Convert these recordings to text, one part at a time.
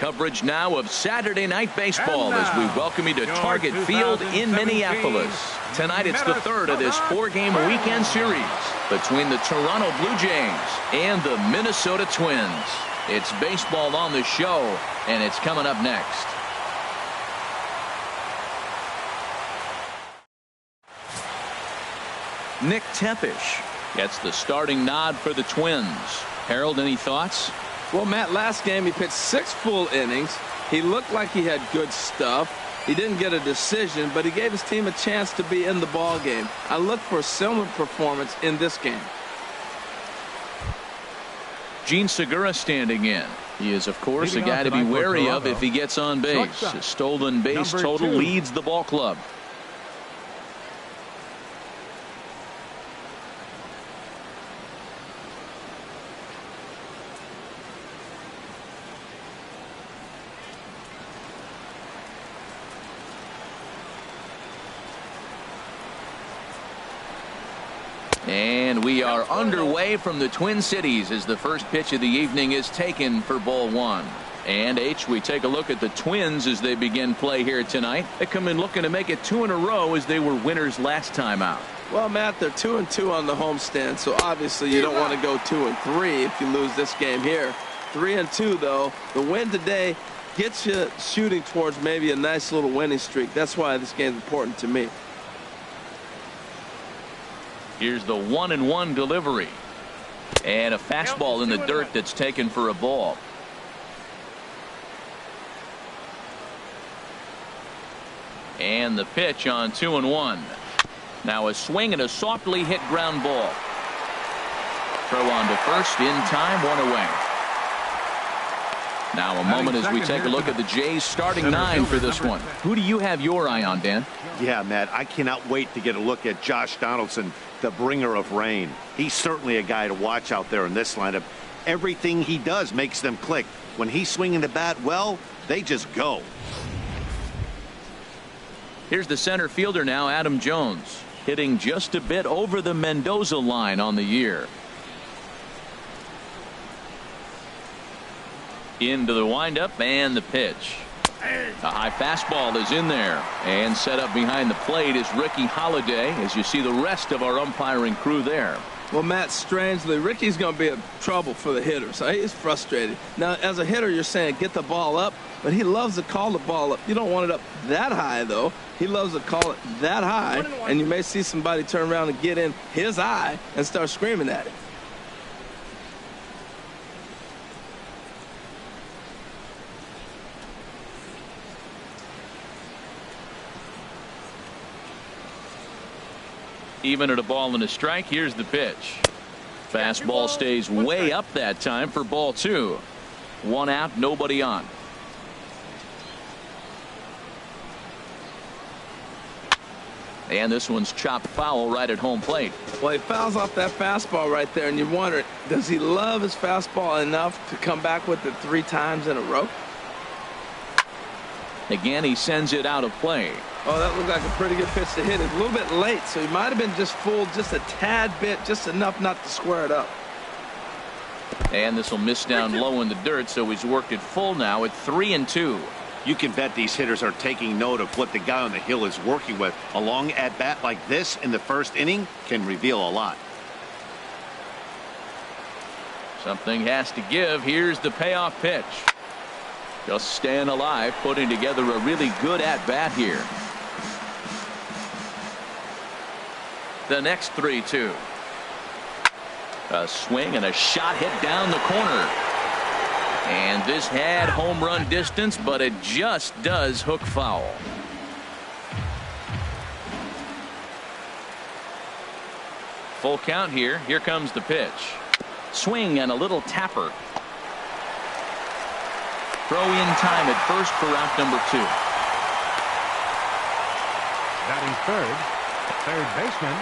Coverage now of Saturday Night Baseball as we welcome you to Target Field in Minneapolis. Tonight it's the third of this four-game weekend series between the Toronto Blue Jays and the Minnesota Twins. It's baseball on the show, and it's coming up next. Nick Tepesch gets the starting nod for the Twins. Harold, any thoughts? Well, Matt, last game he pitched 6 full innings. He looked like he had good stuff. He didn't get a decision, but he gave his team a chance to be in the ball game. I look for a similar performance in this game. Gene Segura standing in. He is, of course, a guy to be wary of if he gets on base. His stolen base total leads the ball club. And we are underway from the Twin Cities as the first pitch of the evening is taken for ball one. And H, we take a look at the Twins as they begin play here tonight. They come in looking to make it 2 in a row as they were winners last time out. Well, Matt, they're 2-2 on the homestand, so obviously you don't want to go 2-3 if you lose this game here. 3-2 though. The win today gets you shooting towards maybe a nice little winning streak. That's why this game is important to me. Here's the 1-1 delivery. And a fastball in the dirt that's taken for a ball. And the pitch on 2-1. Now a swing and a softly hit ground ball. Throw on to first in time, 1 away. Now a moment as we take a look at the Jays starting 9 for this one. Who do you have your eye on, Dan? Yeah, Matt, I cannot wait to get a look at Josh Donaldson, the bringer of rain. He's certainly a guy to watch out there in this lineup. Everything he does makes them click. When he's swinging the bat, well, they just go. Here's the center fielder now, Adam Jones, hitting just a bit over the Mendoza line on the year. Into the windup and the pitch. A high fastball is in there, and set up behind the plate is Ricky Holiday as you see the rest of our umpiring crew there. Well, Matt, strangely, Ricky's going to be in trouble for the hitter, so he's frustrated. Now, as a hitter, you're saying get the ball up, but he loves to call the ball up. You don't want it up that high, though. He loves to call it that high, and you may see somebody turn around and get in his eye and start screaming at him. Even at a ball and a strike, here's the pitch. Fastball stays way up that time for ball 2. 1 out, nobody on. And this one's chopped foul right at home plate. Well, he fouls off that fastball right there, and you wonder, does he love his fastball enough to come back with it 3 times in a row? Again, he sends it out of play. Oh, that looked like a pretty good pitch to hit. It's a little bit late, so he might have been just fooled just a tad bit, just enough not to square it up. And this will miss down low in the dirt, so he's worked it full now at 3-2. You can bet these hitters are taking note of what the guy on the hill is working with. A long at-bat like this in the first inning can reveal a lot. Something has to give. Here's the payoff pitch. Just staying alive, putting together a really good at-bat here. The next 3-2. A swing and a shot hit down the corner. And this had home run distance, but it just does hook foul. Full count here. Here comes the pitch. Swing and a little tapper. Throw in time at first for out number 2. Batting third baseman,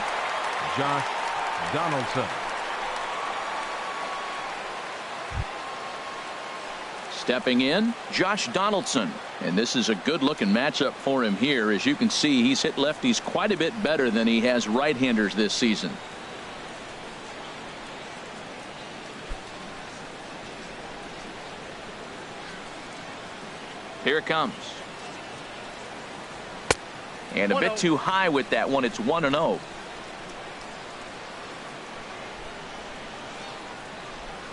Josh Donaldson. Stepping in, Josh Donaldson. And this is a good-looking matchup for him here. As you can see, he's hit lefties quite a bit better than he has right-handers this season. Here it comes. And a bit too high with that one. It's 1-0.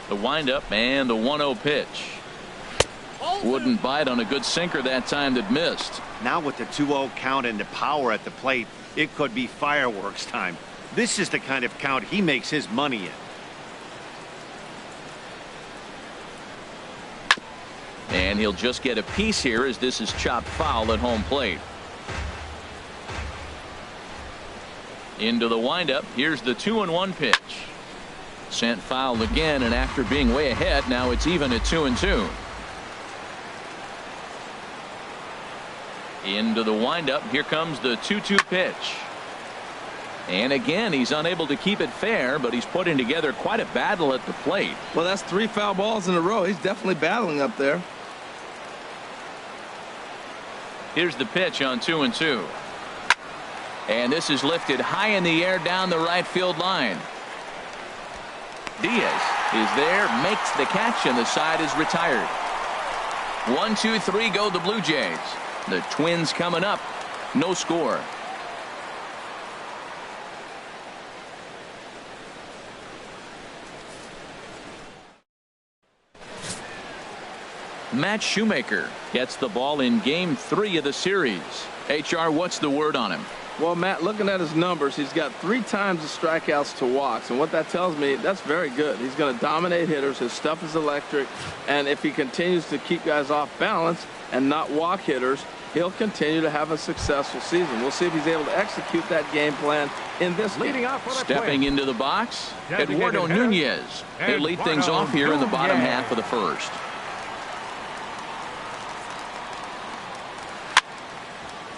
The windup and the 1-0 pitch. Wouldn't bite on a good sinker that time that missed. Now with the 2-0 count and the power at the plate, it could be fireworks time. This is the kind of count he makes his money in. And he'll just get a piece here as this is chopped foul at home plate. Into the windup. Here's the 2-1 pitch. Sent foul again, and after being way ahead, now it's even at 2-2. Into the windup. Here comes the 2-2 pitch. And again, he's unable to keep it fair, but he's putting together quite a battle at the plate. Well, that's 3 foul balls in a row. He's definitely battling up there. Here's the pitch on 2-2. And this is lifted high in the air down the right field line. Diaz is there, makes the catch, and the side is retired. 1-2-3 go the Blue Jays. The Twins coming up. No score. Matt Shoemaker gets the ball in game 3 of the series. HR, what's the word on him? Well, Matt, looking at his numbers, he's got 3 times the strikeouts to walks. And what that tells me, that's very good. He's going to dominate hitters. His stuff is electric. And if he continues to keep guys off balance and not walk hitters, he'll continue to have a successful season. We'll see if he's able to execute that game plan in this game. Stepping into the box, Eduardo Nunez. They lead things off here in the bottom half of the first.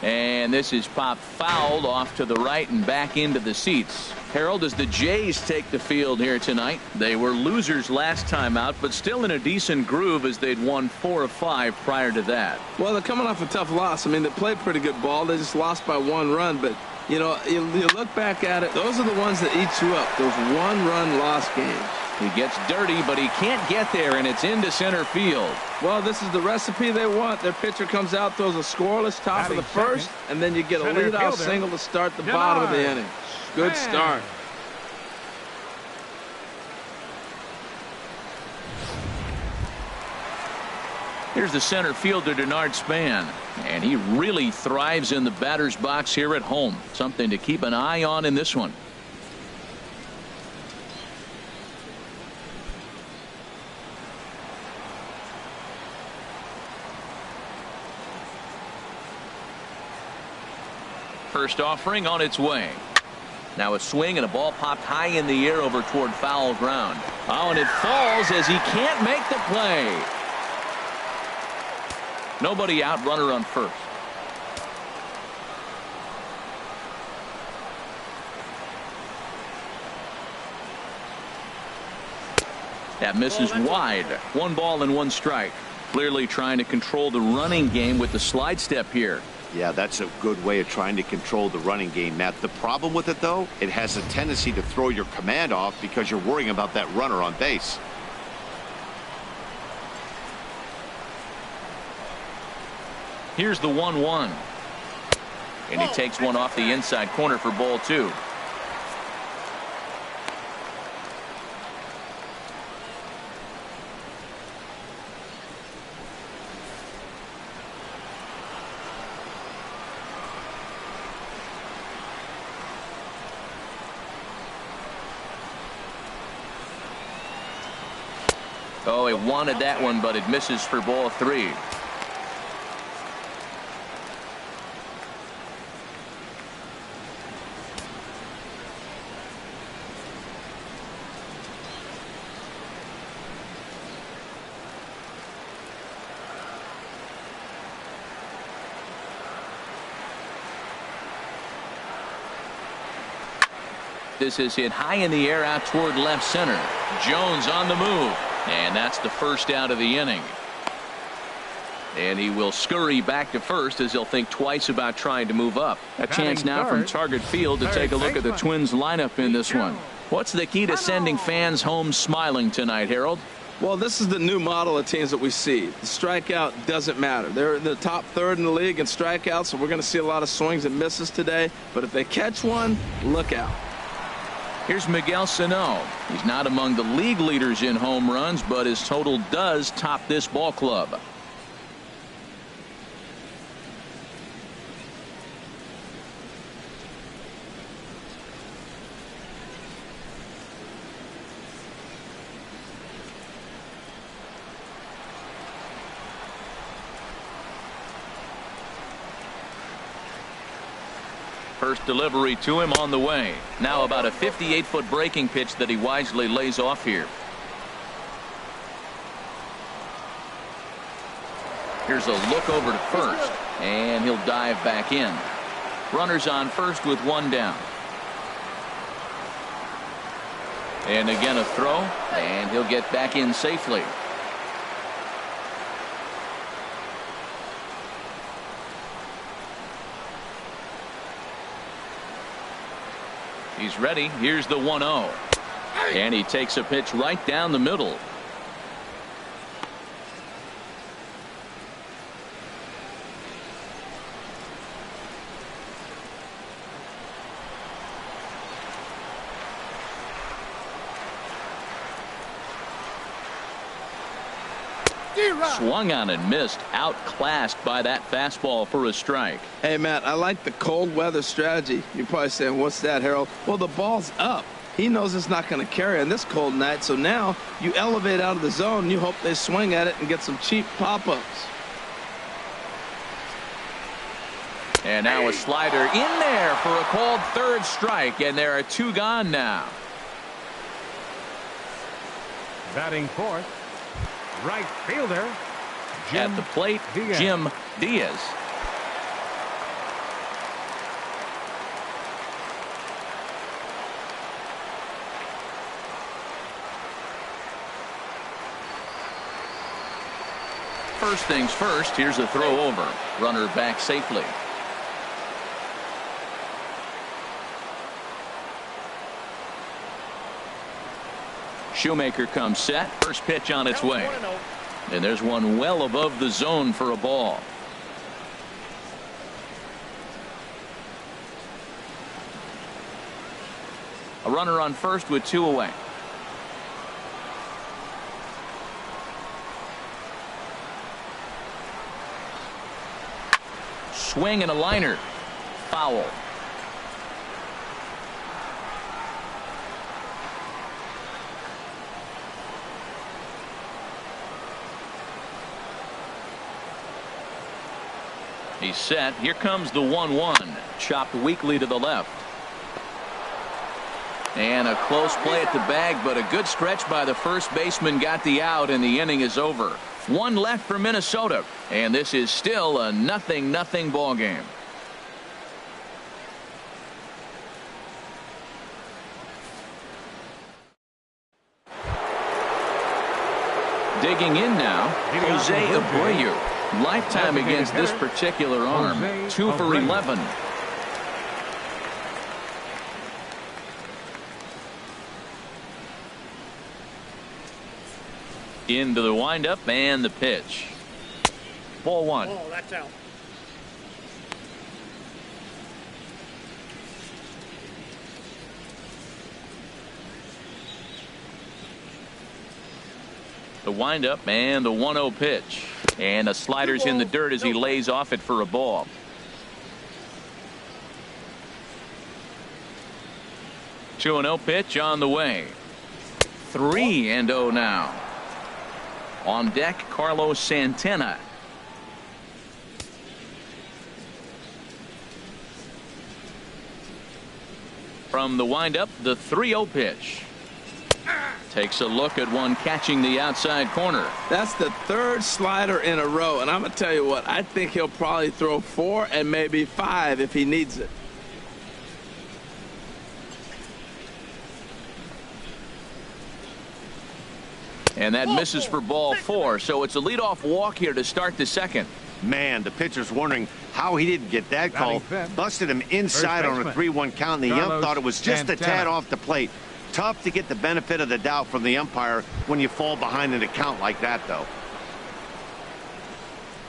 And this is popped fouled off to the right and back into the seats. Harold, as the Jays take the field here tonight, they were losers last time out, but still in a decent groove as they'd won 4 of 5 prior to that. Well, they're coming off a tough loss. I mean, they played pretty good ball. They just lost by 1 run. But, you know, you look back at it, those are the ones that eat you up, those 1-run loss games. He gets dirty, but he can't get there, and it's into center field. Well, this is the recipe they want. Their pitcher comes out, throws a scoreless top of the first, and then you get a leadoff single to start the bottom of the inning. Good start. Here's the center fielder, Denard Span, and he really thrives in the batter's box here at home. Something to keep an eye on in this one. First offering on its way. Now a swing and a ball popped high in the air over toward foul ground. Oh, and it falls as he can't make the play. Nobody out, runner on first. That misses wide. 1 ball and 1 strike. Clearly trying to control the running game with the slide step here. Yeah, that's a good way of trying to control the running game, Matt. The problem with it, though, it has a tendency to throw your command off because you're worrying about that runner on base. Here's the 1-1. And he takes one off the inside corner for ball 2. Oh, he wanted that one, but it misses for ball 3. This is hit high in the air out toward left center. Jones on the move. And that's the first out of the inning. And he will scurry back to first as he'll think twice about trying to move up. A chance now from Target Field to take a look at the Twins lineup in this one. What's the key to sending fans home smiling tonight, Harold? Well, this is the new model of teams that we see. The strikeout doesn't matter. They're in the top third in the league in strikeouts, so we're going to see a lot of swings and misses today. But if they catch one, look out. Here's Miguel Sano. He's not among the league leaders in home runs, but his total does top this ball club. First delivery to him on the way. Now about a 58-foot breaking pitch that he wisely lays off here. Here's a look over to first, and he'll dive back in. Runners on first with one down. And again a throw, and he'll get back in safely. He's ready. Here's the 1-0. And he takes a pitch right down the middle. Swung on and missed. Outclassed by that fastball for a strike. Hey, Matt, I like the cold weather strategy. You're probably saying, what's that, Harold? Well, the ball's up. He knows it's not going to carry on this cold night, so now you elevate out of the zone and you hope they swing at it and get some cheap pop-ups. And now a slider in there for a called third strike, and there are two gone now. Batting fourth, right fielder At the plate, Jim Diaz. First things first, here's a throw over. Runner back safely. Shoemaker comes set. First pitch on its way. And there's one well above the zone for a ball. A runner on first with two away. Swing and a liner. Foul. He's set. Here comes the 1-1. Chopped weakly to the left. And a close play at the bag, but a good stretch by the first baseman got the out, and the inning is over. One left for Minnesota, and this is still a 0-0 ball game. Digging in now, Jose Abreu. Lifetime against this particular arm. 2 for 11. Into the windup and the pitch. Ball one. Oh, that's out. The windup and the 1-0 pitch. And a slider's in the dirt as he lays off it for a ball. Two 2-0 pitch on the way. 3-0 now. On deck, Carlos Santana. From the windup, the 3-0 pitch. Takes a look at one catching the outside corner. That's the third slider in a row, and I'm going to tell you what, I think he'll probably throw 4 and maybe 5 if he needs it. And that misses for ball 4, so it's a leadoff walk here to start the second. Man, the pitcher's wondering how he didn't get that call. Busted him inside on a 3-1 count, and the ump thought it was just a tad off the plate. Tough to get the benefit of the doubt from the umpire when you fall behind in a count like that, though.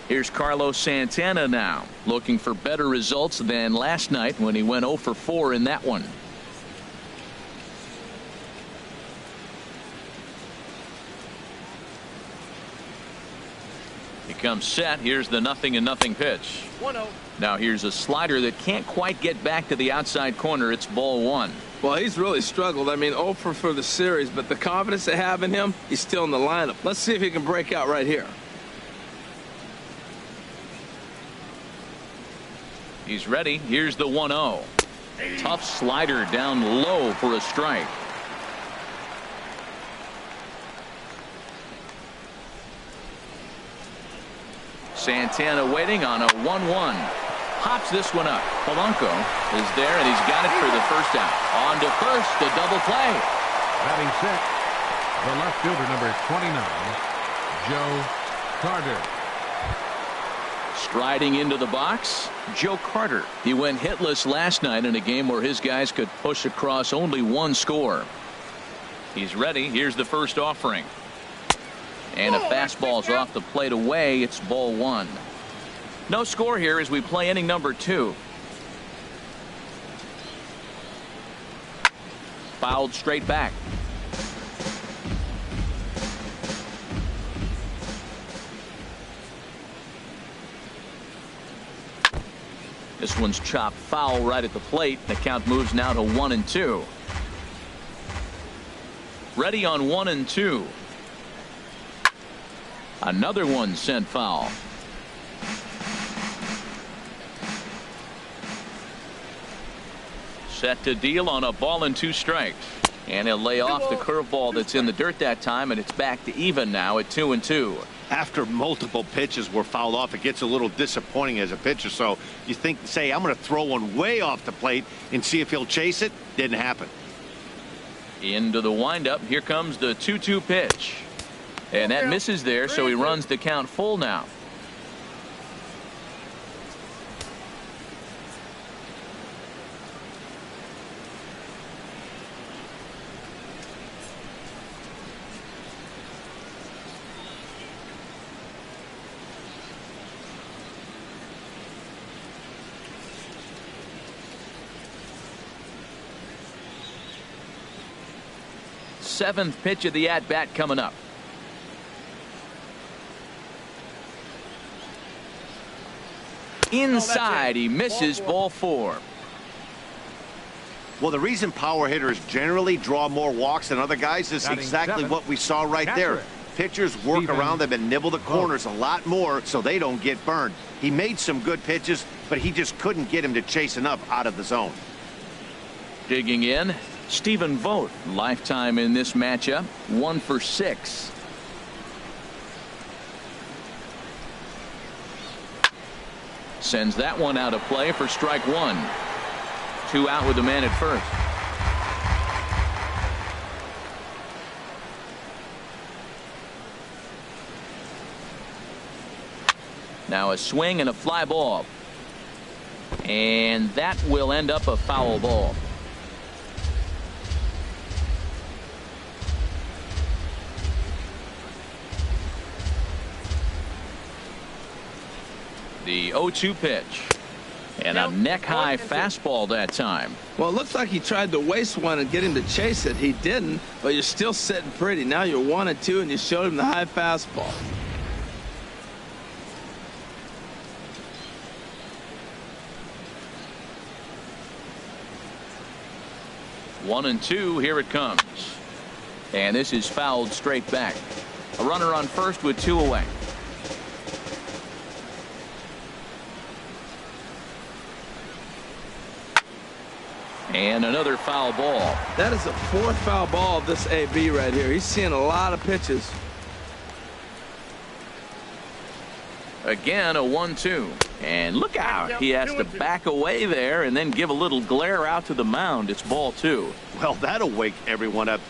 Here's Carlos Santana now, looking for better results than last night when he went 0 for 4 in that one. He comes set. Here's the 0-0 pitch. 1-0. Now here's a slider that can't quite get back to the outside corner. It's ball 1. Well, he's really struggled. I mean, 0 for the series, but the confidence they have in him, he's still in the lineup. Let's see if he can break out right here. He's ready. Here's the 1-0. Tough slider down low for a strike. Santana waiting on a 1-1. Hops this one up. Polanco is there, and he's got it for the first out. On to first, a double play. Batting six, the left fielder, number 29, Joe Carter. Striding into the box, Joe Carter. He went hitless last night in a game where his guys could push across only one score. He's ready. Here's the first offering. And a fastball's off the plate away. It's ball 1. No score here as we play inning number 2. Fouled straight back. This one's chopped foul right at the plate. The count moves now to 1-2. Ready on 1-2. Another one sent foul. Set to deal on a ball and 2 strikes. And he'll lay off the curveball that's in the dirt that time, and it's back to even now at 2-2. After multiple pitches were fouled off, it gets a little disappointing as a pitcher. So you think, say, I'm going to throw one way off the plate and see if he'll chase it. Didn't happen. Into the windup. Here comes the 2-2 pitch. And that misses there, so he runs the count full now. Seventh pitch of the at-bat coming up. Inside, he misses, ball 4. Well, the reason power hitters generally draw more walks than other guys is exactly what we saw right there. Pitchers work around them and nibble the corners a lot more so they don't get burned. He made some good pitches, but he just couldn't get him to chase enough out of the zone. Digging in, Stephen Vogt, lifetime in this matchup, 1 for 6. Sends that one out of play for strike 1. 2 out with the man at first. Now a swing and a fly ball. And that will end up a foul ball. The 0-2 pitch. And a neck-high fastball that time. Well, it looks like he tried to waste one and get him to chase it. He didn't, but you're still sitting pretty. Now you're 1-2, and you showed him the high fastball. One and 2, here it comes. And this is fouled straight back. A runner on first with 2 away. And another foul ball. That is the 4th foul ball of this AB right here. He's seeing a lot of pitches. Again, a 1-2. And look out. He has to back away there and then give a little glare out to the mound. It's ball 2. Well, that'll wake everyone up.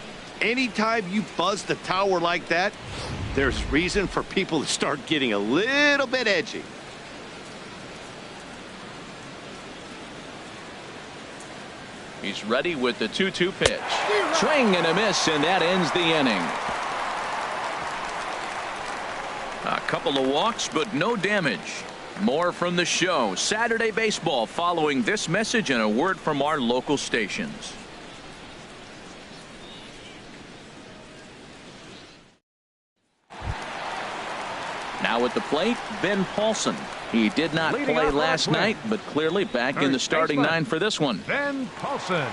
Anytime you buzz the tower like that, there's reason for people to start getting a little bit edgy. He's ready with the 2-2 pitch. Swing and a miss, and that ends the inning. A couple of walks, but no damage. More from the show. Saturday baseball following this message and a word from our local stations. Now at the plate, Ben Paulson. He did not play last night, but clearly back in the starting nine for this one. Ben Paulson.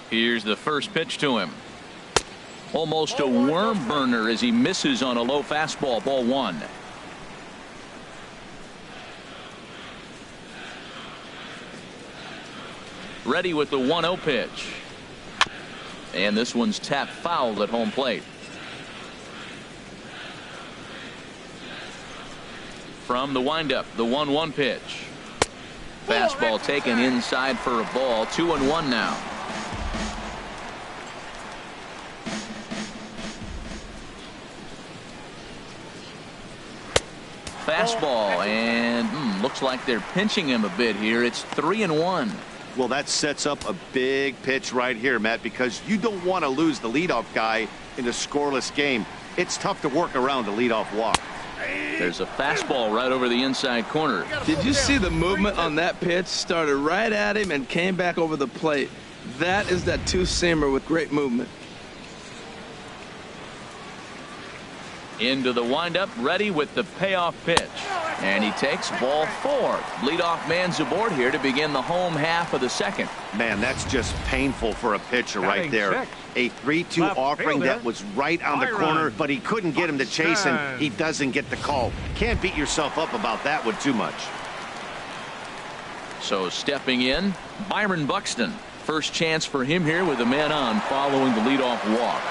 Here's the first pitch to him. Almost a worm burner as he misses on a low fastball. Ball one. Ready with the 1-0 pitch. And this one's tapped foul at home plate. From the windup, the 1-1 pitch. Fastball taken inside for a ball. 2-1 now. Fastball, and looks like they're pinching him a bit here. It's 3-1. Well, that sets up a big pitch right here, Matt, because you don't want to lose the leadoff guy in a scoreless game. It's tough to work around the leadoff walk. There's a fastball right over the inside corner. Did you see the movement on that pitch? Started right at him and came back over the plate. That is that two-seamer with great movement. Into the windup, ready with the payoff pitch. And he takes ball 4. Leadoff man's aboard here to begin the home half of the second. Man, that's just painful for a pitcher right there. A 3-2 offering that was right on the corner, but he couldn't get him to chase, and he doesn't get the call. Can't beat yourself up about that one too much. So stepping in, Byron Buxton. First chance for him here with a man on following the leadoff walk.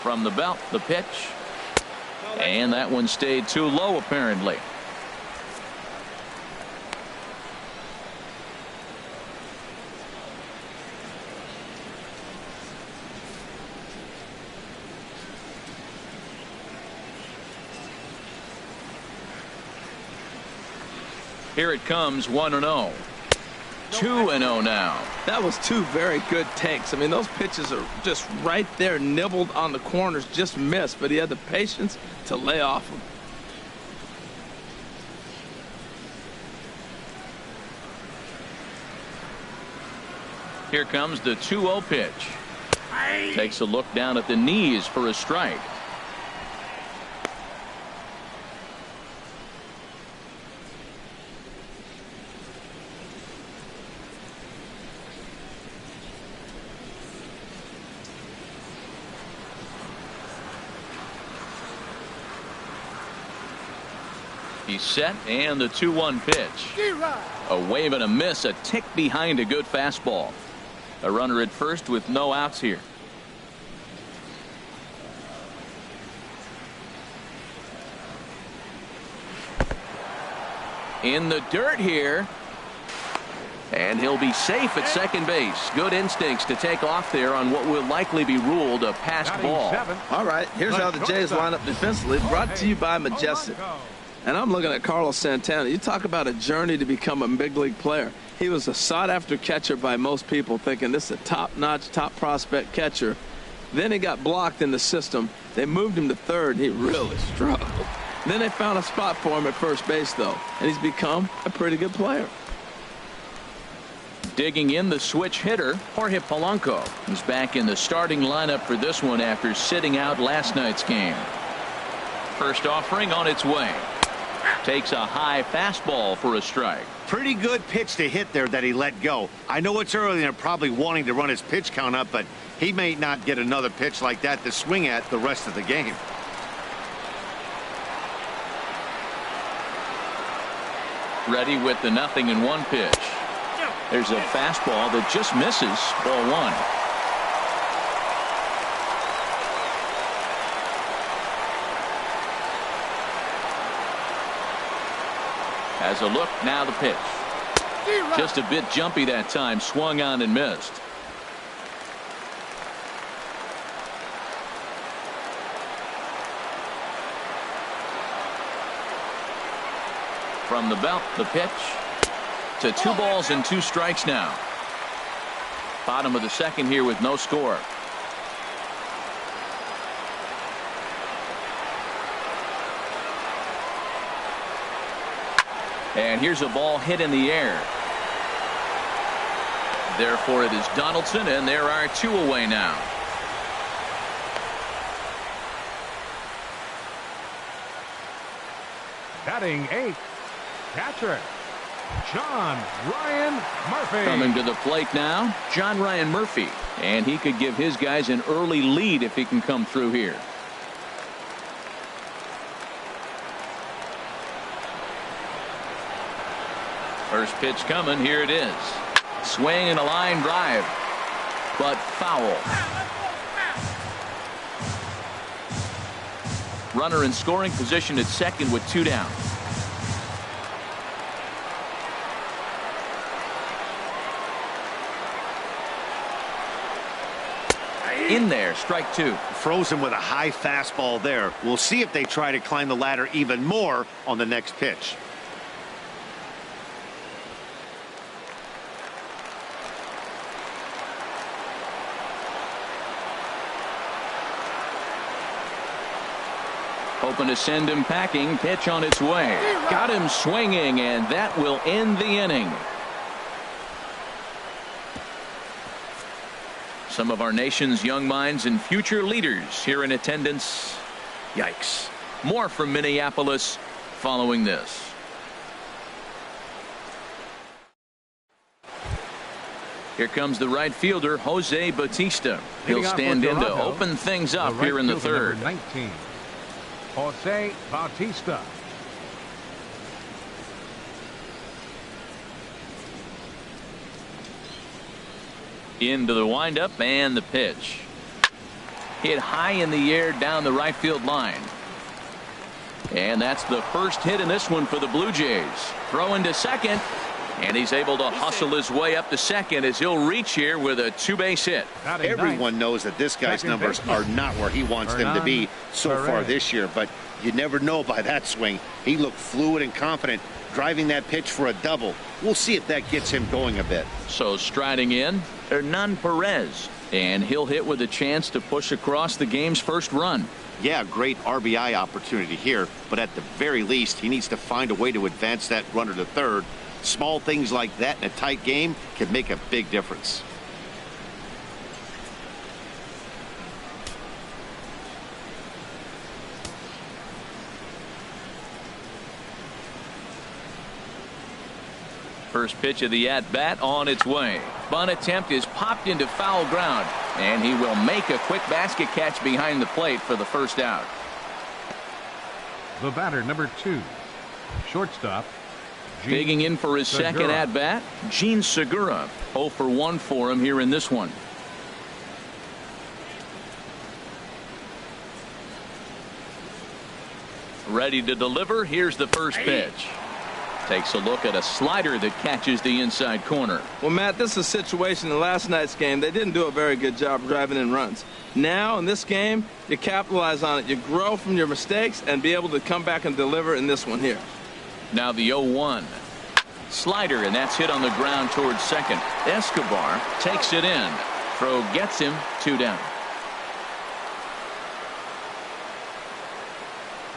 From the belt, the pitch. And that one stayed too low, apparently. Here it comes, 1-0. 2-0 now. That was two very good takes. I mean, those pitches are just right there, nibbled on the corners, just missed, but he had the patience to lay off them. Here comes the 2-0 pitch. Takes a look down at the knees for a strike. He's set, and the 2-1 pitch. A wave and a miss, a tick behind a good fastball. A runner at first with no outs here. In the dirt here. And he'll be safe at second base. Good instincts to take off there on what will likely be ruled a passed ball. All right, here's how the Jays line up defensively. Brought to you by Majestic. And I'm looking at Carlos Santana. You talk about a journey to become a big league player. He was a sought-after catcher by most people, thinking this is a top-notch, top prospect catcher. Then he got blocked in the system. They moved him to third, and he really struggled. Then they found a spot for him at first base, though, and he's become a pretty good player. Digging in, the switch hitter, Jorge Polanco. He's back in the starting lineup for this one after sitting out last night's game. First offering on its way. Takes a high fastball for a strike. Pretty good pitch to hit there that he let go. I know it's early and they're probably wanting to run his pitch count up, but he may not get another pitch like that to swing at the rest of the game. Ready with the 0-1 pitch. There's a fastball that just misses. Ball 1. Has a look, now the pitch. Just a bit jumpy that time, swung on and missed. From the belt, the pitch to 2 balls and 2 strikes now. Bottom of the second here with no score. And here's a ball hit in the air. Therefore it is Donaldson, and there are 2 away now. Batting 8th, catcher John Ryan Murphy. Coming to the plate now, John Ryan Murphy. And he could give his guys an early lead if he can come through here. First pitch coming, here it is. Swing and a line drive, but foul. Runner in scoring position at second with 2 down. In there, strike 2. Frozen with a high fastball there. We'll see if they try to climb the ladder even more on the next pitch. Hoping to send him packing. Pitch on its way. Got him swinging, and that will end the inning. Some of our nation's young minds and future leaders here in attendance. Yikes. More from Minneapolis following this. Here comes the right fielder, Jose Bautista. He'll stand in to open things up here in the third. 19, Jose Bautista. Into the windup and the pitch. Hit high in the air down the right field line. And that's the first hit in this one for the Blue Jays. Throw into second. And he's able to hustle his way up to second as he'll reach here with a 2-base hit. Everyone knows that this guy's numbers are not where he wants them to be so far this year, but you never know by that swing. He looked fluid and confident driving that pitch for a double. We'll see if that gets him going a bit. So striding in, Hernan Perez, and he'll hit with a chance to push across the game's first run. Yeah, great RBI opportunity here, but at the very least he needs to find a way to advance that runner to third. Small things like that in a tight game can make a big difference. First pitch of the at-bat on its way. Bunt attempt is popped into foul ground, and he will make a quick basket catch behind the plate for the first out. The batter, number 2, shortstop. Digging in for his second at-bat, Gene Segura. 0 for 1 for him here in this one. Ready to deliver. Here's the first pitch. Takes a look at a slider that catches the inside corner. Well, Matt, this is a situation in last night's game. They didn't do a very good job driving in runs. Now, in this game, you capitalize on it. You grow from your mistakes and be able to come back and deliver in this one here. Now the 0-1. Slider, and that's hit on the ground towards second. Escobar takes it in. Throw gets him, 2 down.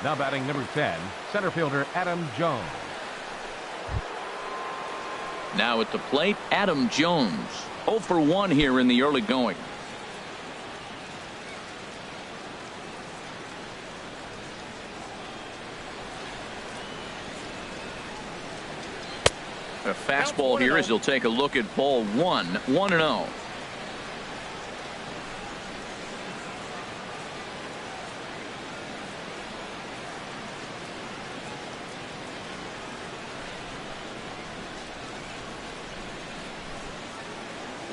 Now batting number 10, center fielder Adam Jones. Now at the plate, Adam Jones. 0 for 1 here in the early going. A fastball here as he'll take a look at ball 1. 1-0.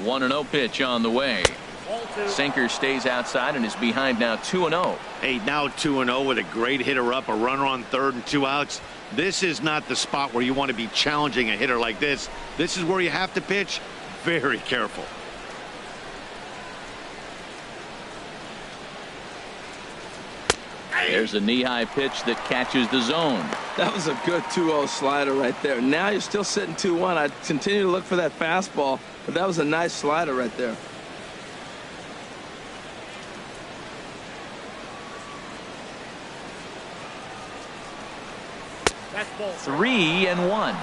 One 1-0 pitch on the way. Sinker stays outside and is behind now 2-0. Hey, now 2-0 with a great hitter up, a runner on third and 2 outs. This is not the spot where you want to be challenging a hitter like this. This is where you have to pitch very careful. There's a knee-high pitch that catches the zone. That was a good 2-0 slider right there. Now you're still sitting 2-1. I'd continue to look for that fastball, but that was a nice slider right there. That's ball. 3-1.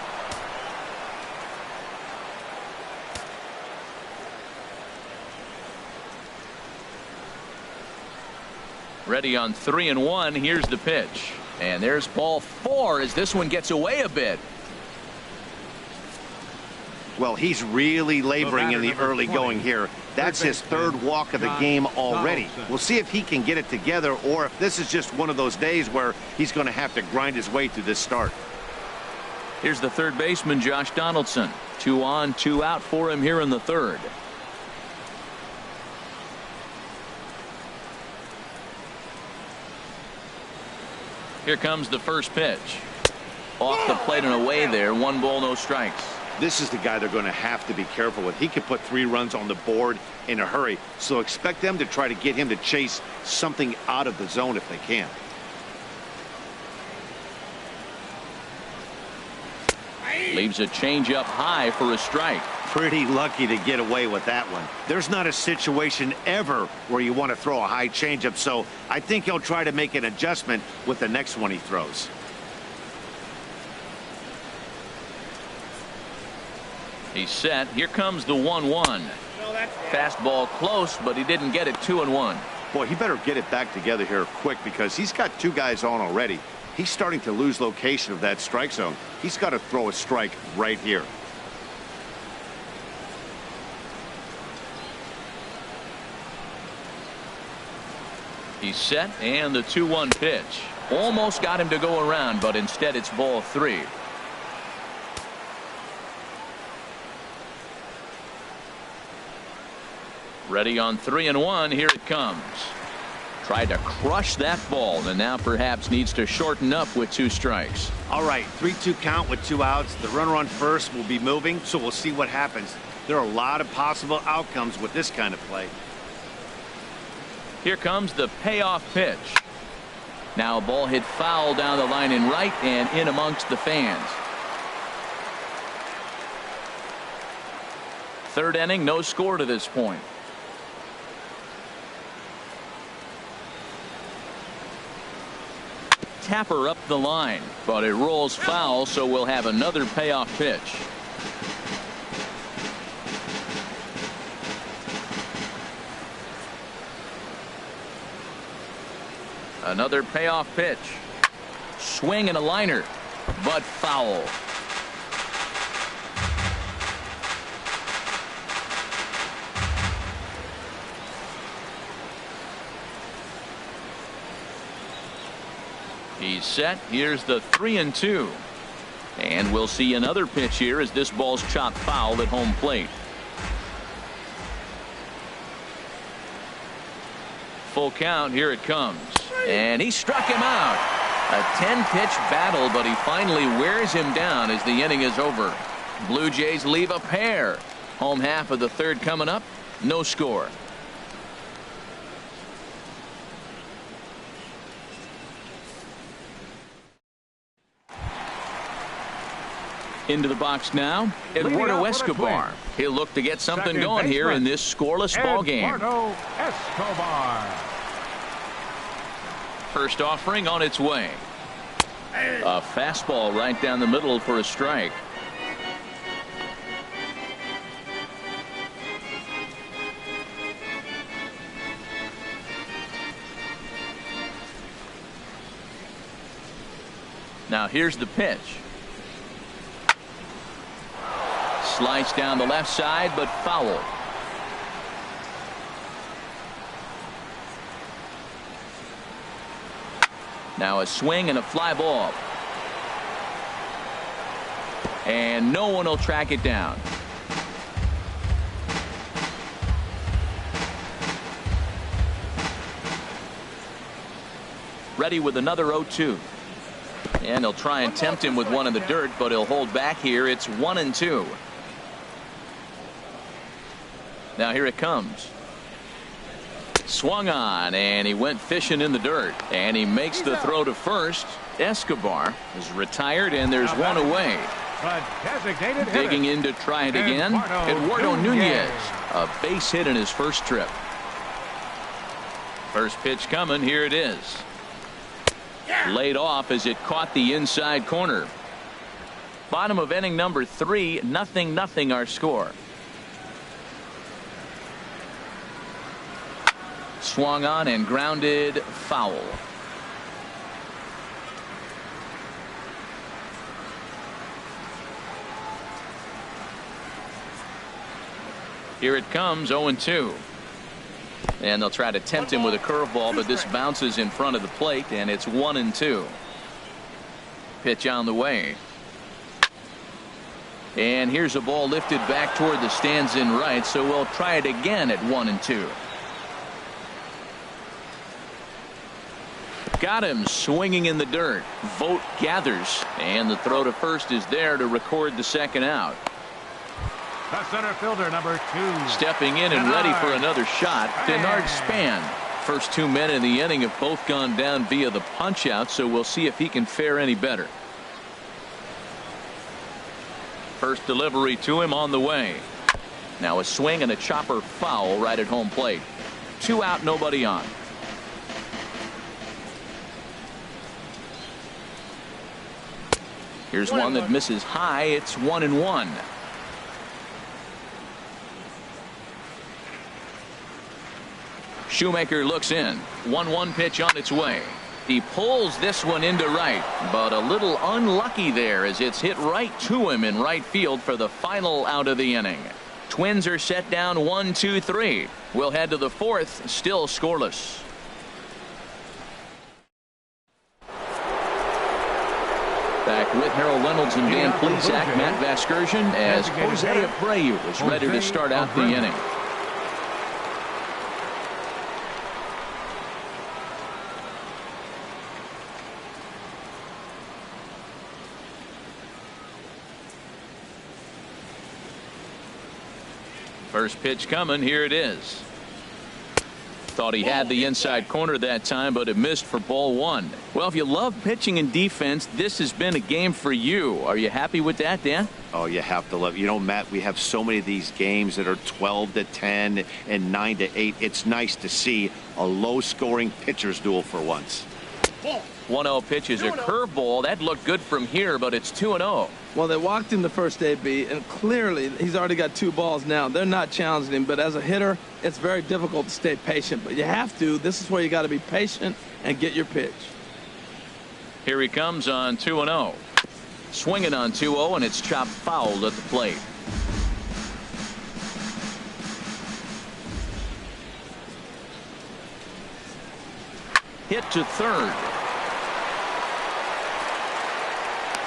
Ready on 3-1. Here's the pitch. And there's ball 4 as this one gets away a bit. Well, he's really laboring in the early going here. That's his third walk of the game already. We'll see if he can get it together or if this is just one of those days where he's going to have to grind his way through this start. Here's the third baseman, Josh Donaldson. 2 on, 2 out for him here in the third. Here comes the first pitch. Off the plate and away there. 1 ball, no strikes. This is the guy they're going to have to be careful with. He could put 3 runs on the board in a hurry. So expect them to try to get him to chase something out of the zone if they can. Leaves a changeup high for a strike. Pretty lucky to get away with that one. There's not a situation ever where you want to throw a high changeup, so I think he'll try to make an adjustment with the next one he throws. He's set. Here comes the 1-1. Fastball close, but he didn't get it. 2-1. Boy, he better get it back together here quick because he's got 2 guys on already. He's starting to lose location of that strike zone. He's got to throw a strike right here. He's set, and the 2-1 pitch. Almost got him to go around, but instead it's ball 3. Ready on 3-1. Here it comes. Tried to crush that ball, and now perhaps needs to shorten up with 2 strikes. All right, 3-2 count with 2 outs. The runner on first will be moving, so we'll see what happens. There are a lot of possible outcomes with this kind of play. Here comes the payoff pitch. Now a ball hit foul down the line in right and in amongst the fans. Third inning, no score to this point. Tapper up the line, but it rolls foul, so we'll have another payoff pitch. Another payoff pitch. Swing and a liner, but foul. He's set. Here's the 3-2. And we'll see another pitch here as this ball's chopped foul at home plate. Full count. Here it comes. And he struck him out. A 10-pitch battle, but he finally wears him down as the inning is over. Blue Jays leave a pair. Home half of the third coming up. No score. Into the box now, Eduardo Escobar. He'll look to get something going here in this scoreless ball game. Eduardo Escobar. First offering on its way. A fastball right down the middle for a strike. Now here's the pitch. Sliced down the left side, but foul. Now a swing and a fly ball. And no one will track it down. Ready with another 0-2. And they'll try and tempt him with one in the dirt, but he'll hold back here. It's 1-2. Now here it comes. Swung on, and he went fishing in the dirt. And he makes the throw to first. Escobar is retired, and there's one away. Digging in to try it again. Eduardo Nunez, a base hit in his first trip. First pitch coming. Here it is. Laid off as it caught the inside corner. Bottom of inning number 3, 0-0 our score. Swung on and grounded foul. Here it comes, 0-2. And they'll try to tempt him with a curveball, but this bounces in front of the plate, and it's 1-2. Pitch on the way. And here's a ball lifted back toward the stands in right, so we'll try it again at 1-2. Got him swinging in the dirt. Vogt gathers, and the throw to first is there to record the second out. The center fielder, number 2. Stepping in and ready for another shot, Denard Span. First 2 men in the inning have both gone down via the punch out, so we'll see if he can fare any better. First delivery to him on the way. Now a swing and a chopper foul right at home plate. 2 out, nobody on. Here's one that misses high. It's 1-1. Shoemaker looks in. 1-1 pitch on its way. He pulls this one into right, but a little unlucky there as it's hit right to him in right field for the final out of the inning. Twins are set down 1-2-3. We'll head to the 4th, still scoreless. Back with Harold Reynolds and Dan Plesac, Matt Vasgersian, as Jose Abreu is ready to start out the inning. First pitch coming. Here it is. Thought he had the inside corner that time, but it missed for ball 1. Well, if you love pitching and defense, this has been a game for you. Are you happy with that, Dan? Oh, you have to love. You know, Matt, we have so many of these games that are 12-10 and 9-8. It's nice to see a low-scoring pitcher's duel for once. 1-0 pitch is a curveball. That looked good from here, but it's 2-0. Well, they walked him the first AB, and clearly he's already got 2 balls now. They're not challenging him, but as a hitter, it's very difficult to stay patient. But you have to. This is where you got to be patient and get your pitch. Here he comes on 2-0. Swinging on 2-0, and it's chopped foul at the plate. Hit to third.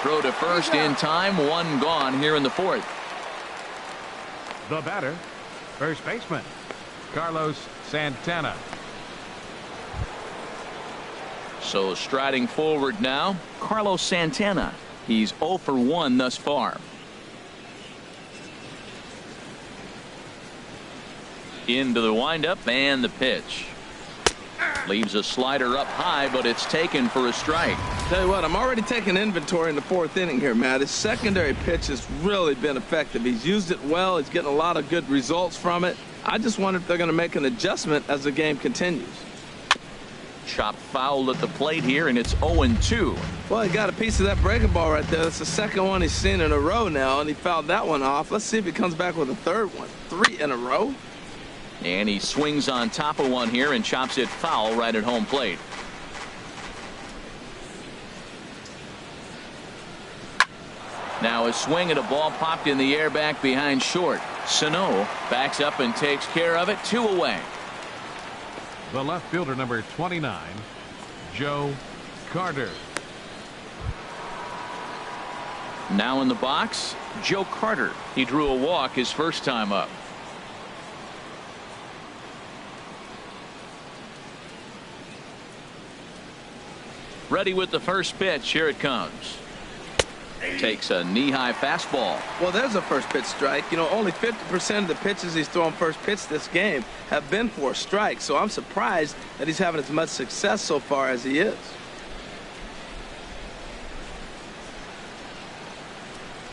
Throw to first in time. 1 gone here in the 4th. The batter, first baseman, Carlos Santana. So striding forward now, Carlos Santana. He's 0 for 1 thus far. Into the windup and the pitch. Leaves a slider up high, but it's taken for a strike. Tell you what, I'm already taking inventory in the 4th inning here, Matt. His secondary pitch has really been effective. He's used it well. He's getting a lot of good results from it. I just wonder if they're going to make an adjustment as the game continues. Chopped foul at the plate here, and it's 0-2. Well, he got a piece of that breaking ball right there. That's the second one he's seen in a row now, and he fouled that one off. Let's see if he comes back with a third one. 3 in a row. And he swings on top of one here and chops it foul right at home plate. Now a swing at a ball popped in the air back behind short. Sano backs up and takes care of it. 2 away. The left fielder, number 29, Joe Carter. Now in the box, Joe Carter. He drew a walk his first time up. Ready with the first pitch. Here it comes. Takes a knee-high fastball. Well, there's a first pitch strike. You know, only 50% of the pitches he's thrown first pitch this game have been for a strike. So I'm surprised that he's having as much success so far as he is.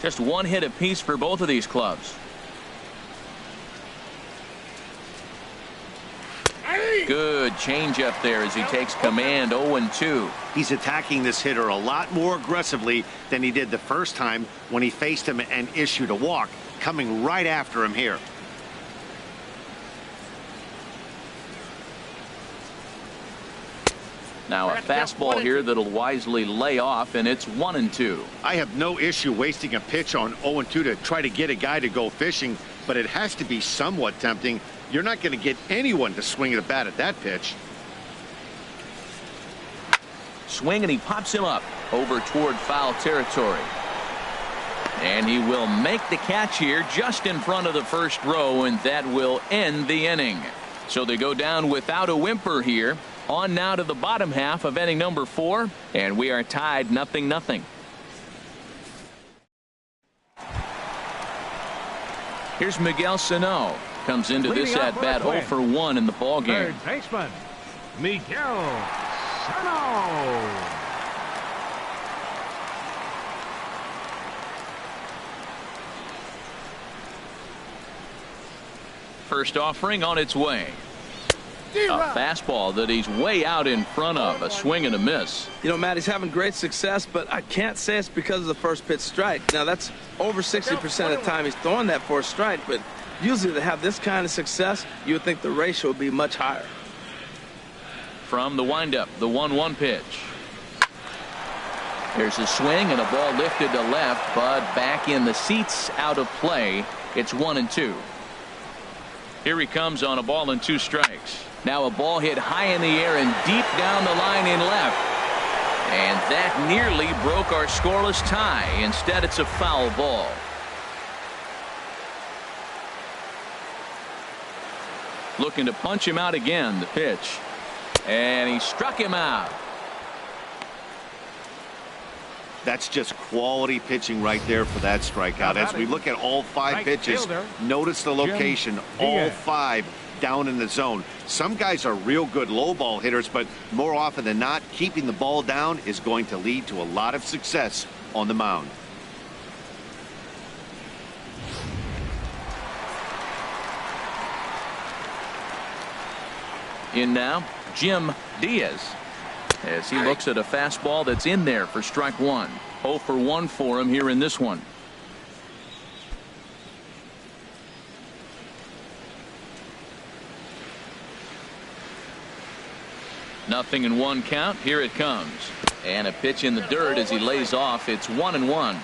Just one hit apiece for both of these clubs. Good changeup there as he takes command. 0-2. He's attacking this hitter a lot more aggressively than he did the first time when he faced him and issued a walk, coming right after him here. Now a fastball here that'll wisely lay off, and it's 1-2. I have no issue wasting a pitch on 0-2 to try to get a guy to go fishing, but it has to be somewhat tempting. You're not going to get anyone to swing at a bat at that pitch. Swing, and he pops him up over toward foul territory. And he will make the catch here just in front of the first row, and that will end the inning. So they go down without a whimper here. On now to the bottom half of inning number 4, and we are tied 0-0. Here's Miguel Sano. Comes into this at bat 0 for 1 in the ball game. Third baseman, Miguel Sano. First offering on its way. A fastball that he's way out in front of. A swing and a miss. You know, Matt, he's having great success, but I can't say it's because of the first pitch strike. Now, that's over 60% of the time he's throwing that for a strike, but usually to have this kind of success, you would think the ratio would be much higher. From the windup, the 1-1 pitch. There's a swing and a ball lifted to left, but back in the seats, out of play. It's 1-2. Here he comes on a ball and 2 strikes. Now a ball hit high in the air and deep down the line in left. And that nearly broke our scoreless tie. Instead, it's a foul ball. Looking to punch him out again, the pitch. And he struck him out. That's just quality pitching right there for that strikeout. As we look at all 5 pitches, notice the location, all 5 down in the zone. Some guys are real good low ball hitters, but more often than not, keeping the ball down is going to lead to a lot of success on the mound. In now, Jim Diaz, as he looks at a fastball that's in there for strike 1. 0 for 1 for him here in this one. Nothing in 1 count. Here it comes. And a pitch in the dirt as he lays off. It's 1-1.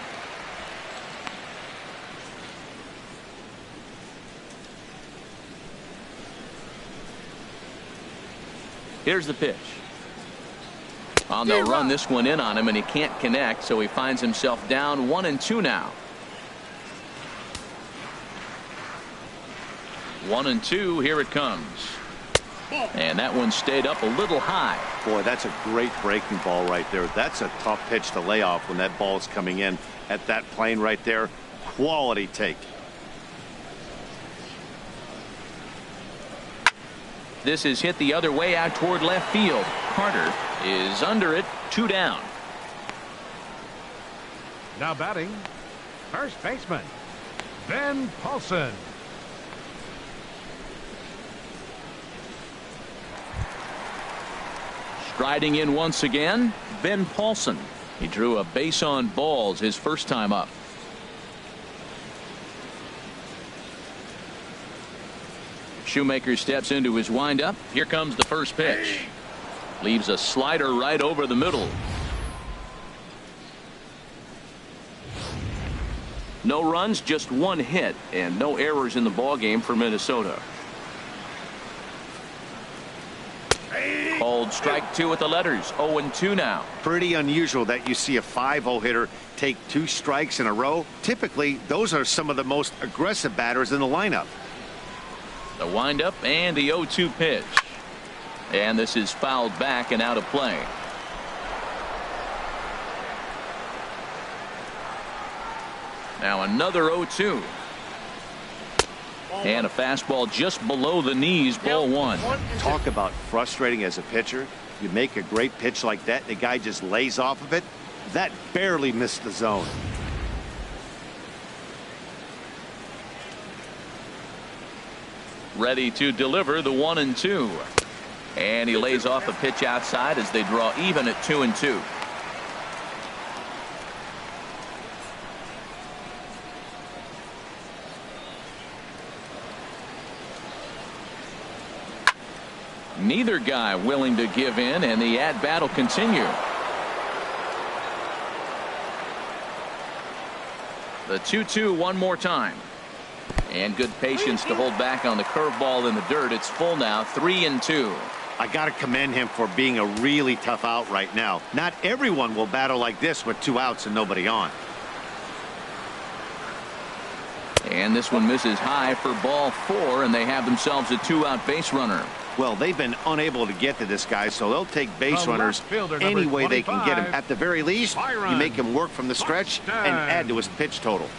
Here's the pitch. They'll run this one in on him, and he can't connect, so he finds himself down 1-2 now. 1-2. Here it comes. And that one stayed up a little high. Boy, that's a great breaking ball right there. That's a tough pitch to lay off when that ball's coming in at that plane right there. Quality take. This is hit the other way out toward left field. Carter is under it. 2 down. Now batting, first baseman, Ben Paulson. Striding in once again, Ben Paulson. He drew a base on balls his first time up. Shoemaker steps into his windup. Here comes the first pitch. Leaves a slider right over the middle. No runs, just 1 hit, and no errors in the ballgame for Minnesota. Called strike 2 with the letters. 0-2 now. Pretty unusual that you see a 5-0 hitter take 2 strikes in a row. Typically, those are some of the most aggressive batters in the lineup. The windup and the 0-2 pitch. And this is fouled back and out of play. Now another 0-2. And a fastball just below the knees, ball one. Talk about frustrating as a pitcher. You make a great pitch like that, the guy just lays off of it. That barely missed the zone. Ready to deliver the 1-2. And he lays off a pitch outside as they draw even at 2-2. Neither guy willing to give in, and the at-bat will continue. The 2-2 one more time. And good patience to hold back on the curveball in the dirt. It's full now, 3-2. I got to commend him for being a really tough out right now. Not everyone will battle like this with 2 outs and nobody on. And this one misses high for ball 4, and they have themselves a 2-out base runner. Well, they've been unable to get to this guy, so they'll take base runners any way they can get him. At the very least, you make him work from the stretch and add to his pitch total.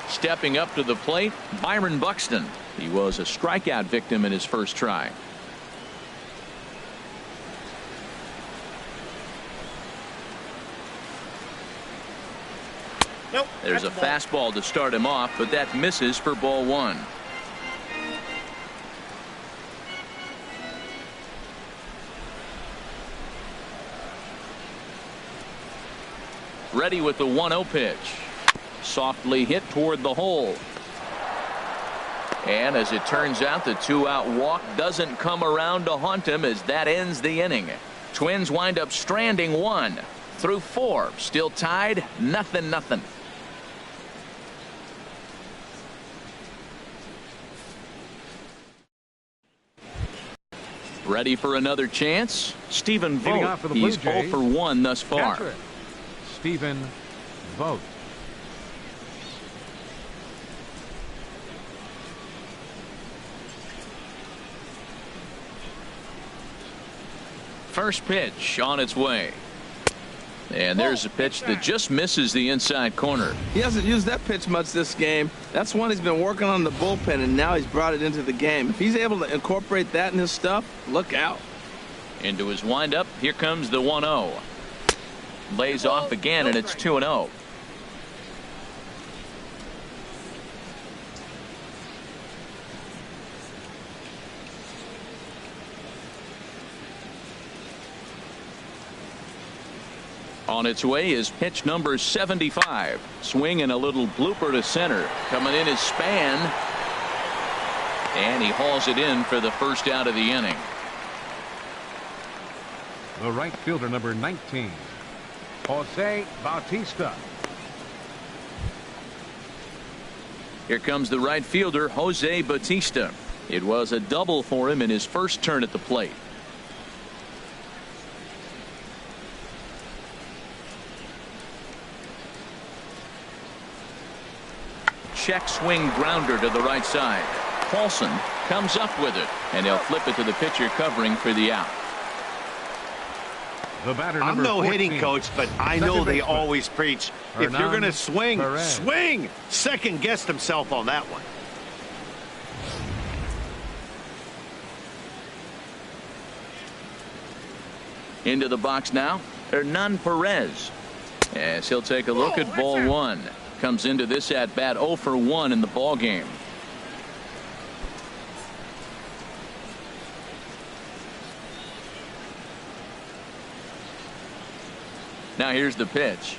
Stepping up to the plate, Byron Buxton. He was a strikeout victim in his first try. Nope. There's a fastball to start him off, but that misses for ball 1. Ready with the 1-0 pitch. Softly hit toward the hole. And as it turns out, the 2-out walk doesn't come around to haunt him as that ends the inning. Twins wind up stranding 1 through 4. Still tied, 0-0. Ready for another chance? Stephen Vogt. He's 0 for 1 thus far. Stephen Vogt. First pitch on its way. And there's a pitch that just misses the inside corner. He hasn't used that pitch much this game. That's one he's been working on the bullpen, and now he's brought it into the game. If he's able to incorporate that in his stuff, look out. Into his windup, here comes the 1-0. Lays off again, and it's 2-0. On its way is pitch number 75. Swing and a little blooper to center. Coming in is Span. And he hauls it in for the first out of the inning. The right fielder, number 19, Jose Bautista. Here comes the right fielder, Jose Bautista. It was a double for him in his first turn at the plate. Check swing grounder to the right side. Paulson comes up with it, and he'll flip it to the pitcher covering for the out. The batter, I'm no 14, hitting coach, but I know they always preach, if you're going to swing, swing. Second guessed himself on that one. Into the box now, Hernan Perez. As he'll take a look at ball 1. Comes into this at bat 0 for 1 in the ball game. Now here's the pitch.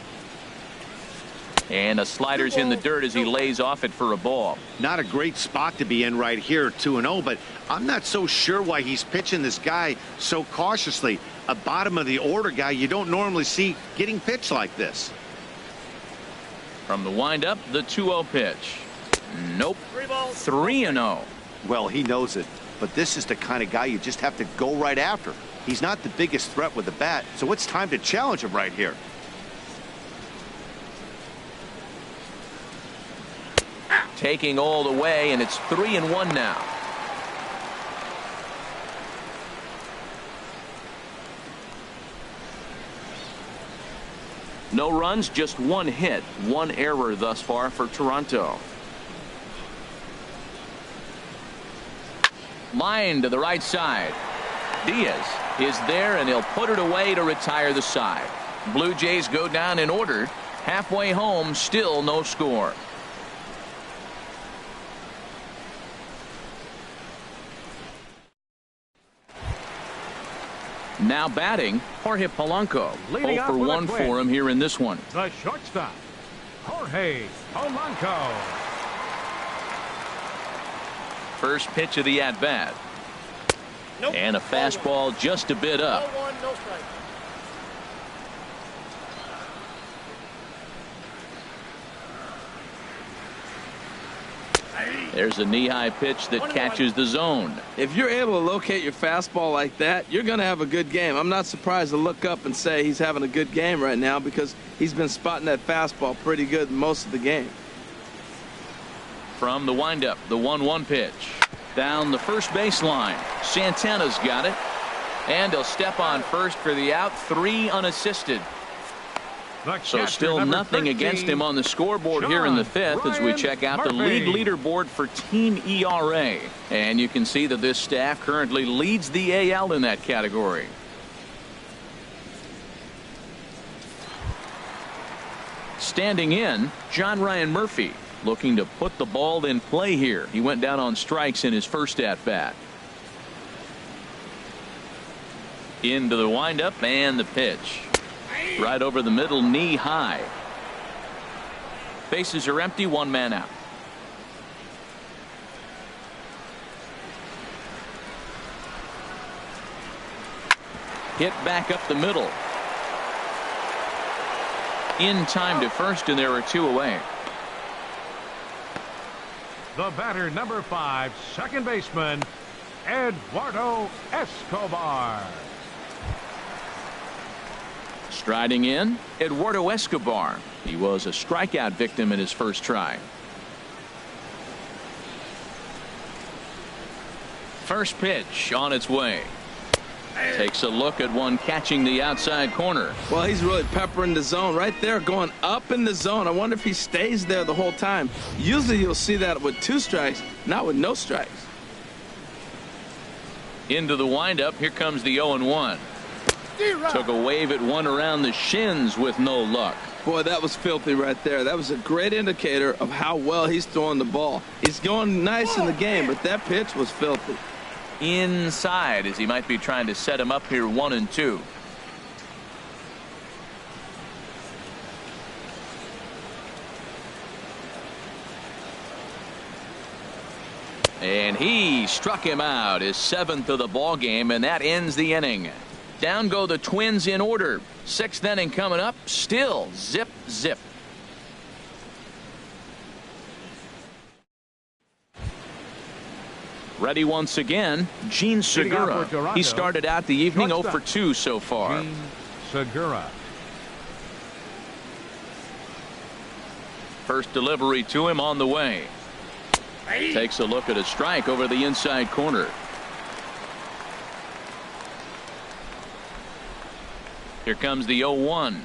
And a slider's in the dirt as he lays off it for a ball. Not a great spot to be in right here, 2-0, but I'm not so sure why he's pitching this guy so cautiously. A bottom of the order guy you don't normally see getting pitched like this. From the windup, the 2-0 pitch. Nope. 3-0. Well, he knows it, but this is the kind of guy you just have to go right after. He's not the biggest threat with the bat, so it's time to challenge him right here. Taking all the way, and it's 3-1 now. No runs, just one hit, one error thus far for Toronto. Line to the right side. Diaz is there, and he'll put it away to retire the side. Blue Jays go down in order. Halfway home, still no score. Now batting, Jorge Polanco. 0 for 1 for him here in this one. The shortstop, Jorge Polanco. First pitch of the at-bat. Nope. And a fastball just a bit up. 0-1, no strike. There's a knee-high pitch that catches the zone. If you're able to locate your fastball like that, you're going to have a good game. I'm not surprised to look up and say he's having a good game right now because he's been spotting that fastball pretty good most of the game. From the windup, the 1-1 pitch. Down the first baseline. Santana's got it. And he'll step on first for the out. 3 unassisted. So still nothing against him on the scoreboard here in the 5th as we check out the league leaderboard for team ERA. And you can see that this staff currently leads the AL in that category. Standing in, John Ryan Murphy, looking to put the ball in play here. He went down on strikes in his first at-bat. Into the windup and the pitch. Right over the middle, knee high. Bases are empty, 1 man out. Hit back up the middle. In time to first, and there are 2 away. The batter, number 5, second baseman, Eduardo Escobar. Striding in, Eduardo Escobar. He was a strikeout victim in his first try. First pitch on its way. Takes a look at one catching the outside corner. Well, he's really peppering the zone right there, going up in the zone. I wonder if he stays there the whole time. Usually you'll see that with 2 strikes, not with no strikes. Into the windup. Here comes the 0-1. Took a wave at one around the shins with no luck. Boy, that was filthy right there. That was a great indicator of how well he's throwing the ball. He's going nice in the game, but that pitch was filthy. Inside, as he might be trying to set him up here 1-2. And he struck him out, his 7th of the ball game, and that ends the inning. Down go the Twins in order. 6th inning coming up. Still zip, zip. Ready once again, Gene Segura. He started out the evening 0 for 2 so far. Gene Segura. First delivery to him on the way. Takes a look at a strike over the inside corner. Here comes the 0-1.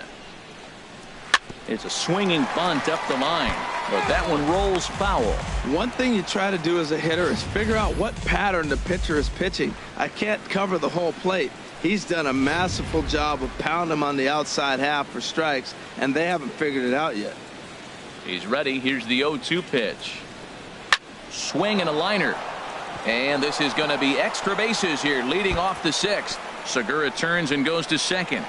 It's a swinging bunt up the line, but that one rolls foul. One thing you try to do as a hitter is figure out what pattern the pitcher is pitching. I can't cover the whole plate. He's done a masterful job of pounding him on the outside half for strikes, and they haven't figured it out yet. He's ready. Here's the 0-2 pitch. Swing and a liner. And this is going to be extra bases here, leading off the 6th. Segura turns and goes to second.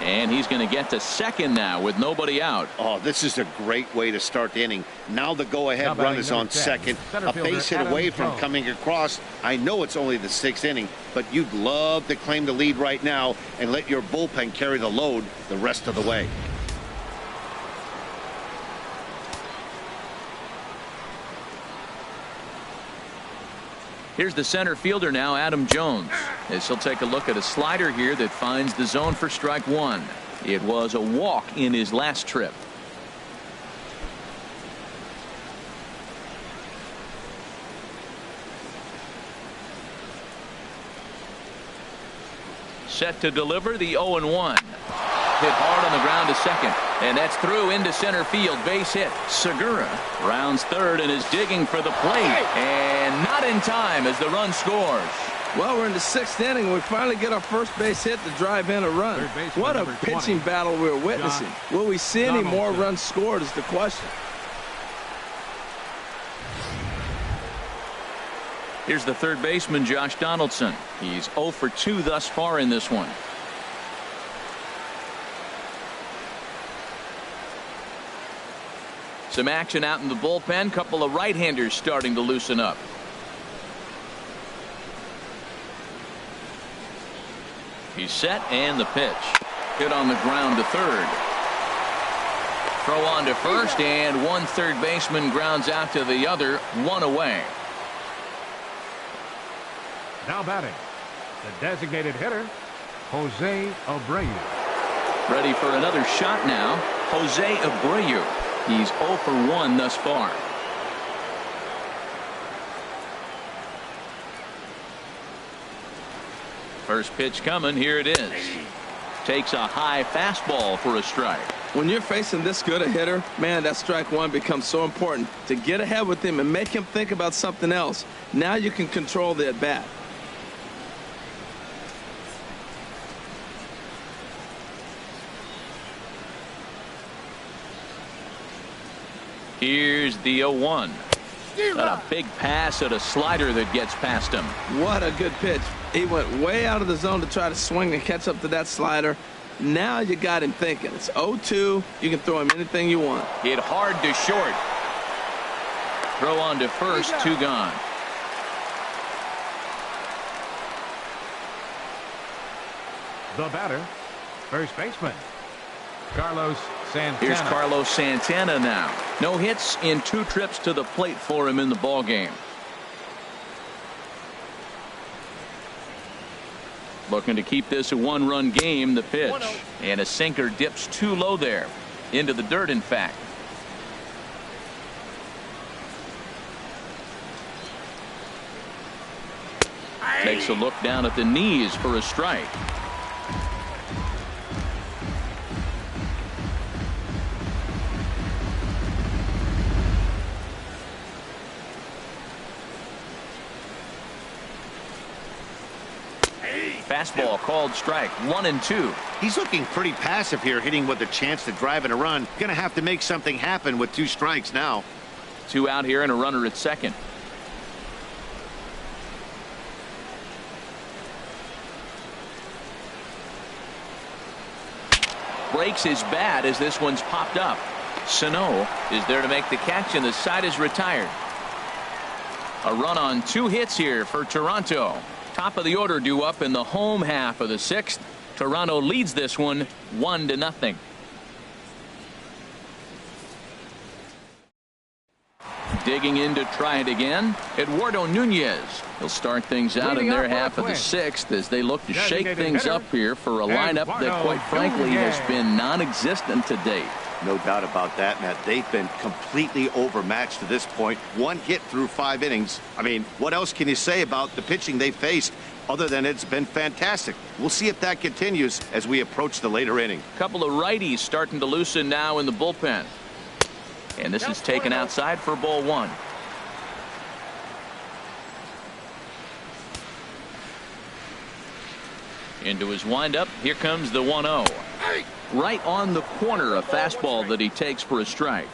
And he's going to get to second now with nobody out. Oh, this is a great way to start the inning. Now the go-ahead run is on second. A base hit away from coming across. I know it's only the 6th inning, but you'd love to claim the lead right now and let your bullpen carry the load the rest of the way. Here's the center fielder now, Adam Jones, as he'll take a look at a slider here that finds the zone for strike 1. It was a walk in his last trip. Set to deliver the 0-1. Hit hard on the ground to second. And that's through into center field. Base hit. Segura rounds third and is digging for the plate. And not in time as the run scores. Well, we're in the 6th inning. We finally get our first base hit to drive in a run. What a pitching battle we're witnessing. Will we see any more runs scored is the question. Here's the third baseman, Josh Donaldson. He's 0 for 2 thus far in this one. Some action out in the bullpen. Couple of right-handers starting to loosen up. He's set, and the pitch. Hit on the ground to third. Throw on to first, and one third baseman grounds out to the other. One away. Now batting, the designated hitter, Jose Abreu. Ready for another shot now. Jose Abreu. He's 0 for 1 thus far. First pitch coming. Here it is. Takes a high fastball for a strike. When you're facing this good a hitter, man, that strike one becomes so important. To get ahead with him and make him think about something else. Now you can control the at-bat. Here's the 0-1. A big pass at a slider that gets past him. What a good pitch. He went way out of the zone to try to swing and catch up to that slider. Now you got him thinking. It's 0-2. You can throw him anything you want. Hit hard to short. Throw on to first. 2 gone. The batter, first baseman, Carlos Santana. Here's Carlos Santana now. No hits in 2 trips to the plate for him in the ball game. Looking to keep this a 1-run game. The pitch, and a sinker dips too low there, into the dirt in fact. Takes a look down at the knees for a strike. Fastball called strike. 1-2. He's looking pretty passive here, hitting with a chance to drive in a run. Gonna have to make something happen with 2 strikes now. 2 out here and a runner at second. Breaks his bat as this one's popped up. Sano is there to make the catch, and the side is retired. A run on 2 hits here for Toronto. Top of the order due up in the home half of the 6th. Toronto leads this one 1-0. Digging in to try it again. Eduardo Nunez. He'll start things out in their half of the 6th as they look to shake things up here for a lineup that quite frankly has been non-existent to date. No doubt about that, Matt. They've been completely overmatched to this point. 1 hit through 5 innings. I mean, what else can you say about the pitching they faced other than it's been fantastic? We'll see if that continues as we approach the later inning. Couple of righties starting to loosen now in the bullpen. And this is taken outside for ball 1. Into his windup. Here comes the 1-0. Right on the corner, a fastball that he takes for a strike.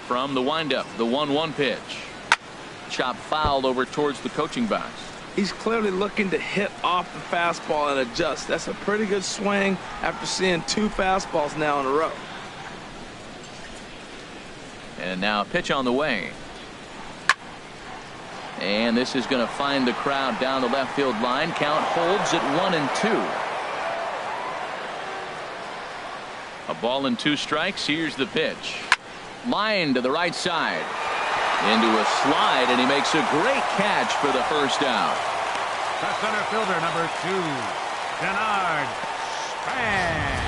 From the windup, the 1-1 pitch. Chop fouled over towards the coaching box. He's clearly looking to hit off the fastball and adjust. That's a pretty good swing after seeing 2 fastballs now in a row. And now a pitch on the way. And this is going to find the crowd down the left field line. Count holds at 1-2. A ball and 2 strikes. Here's the pitch. Line to the right side. Into a slide, and he makes a great catch for the first out. The center fielder, number 2, Denard Span.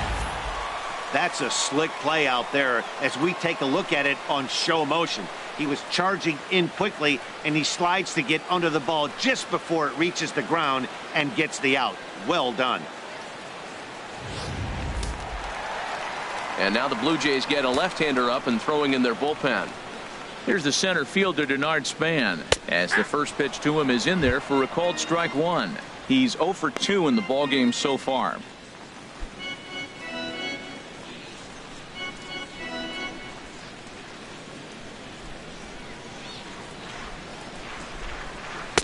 That's a slick play out there as we take a look at it on show motion. He was charging in quickly, and he slides to get under the ball just before it reaches the ground and gets the out. Well done. And now the Blue Jays get a left-hander up and throwing in their bullpen. Here's the center fielder, Denard Span, as the first pitch to him is in there for a called strike one. He's 0 for 2 in the ballgame so far.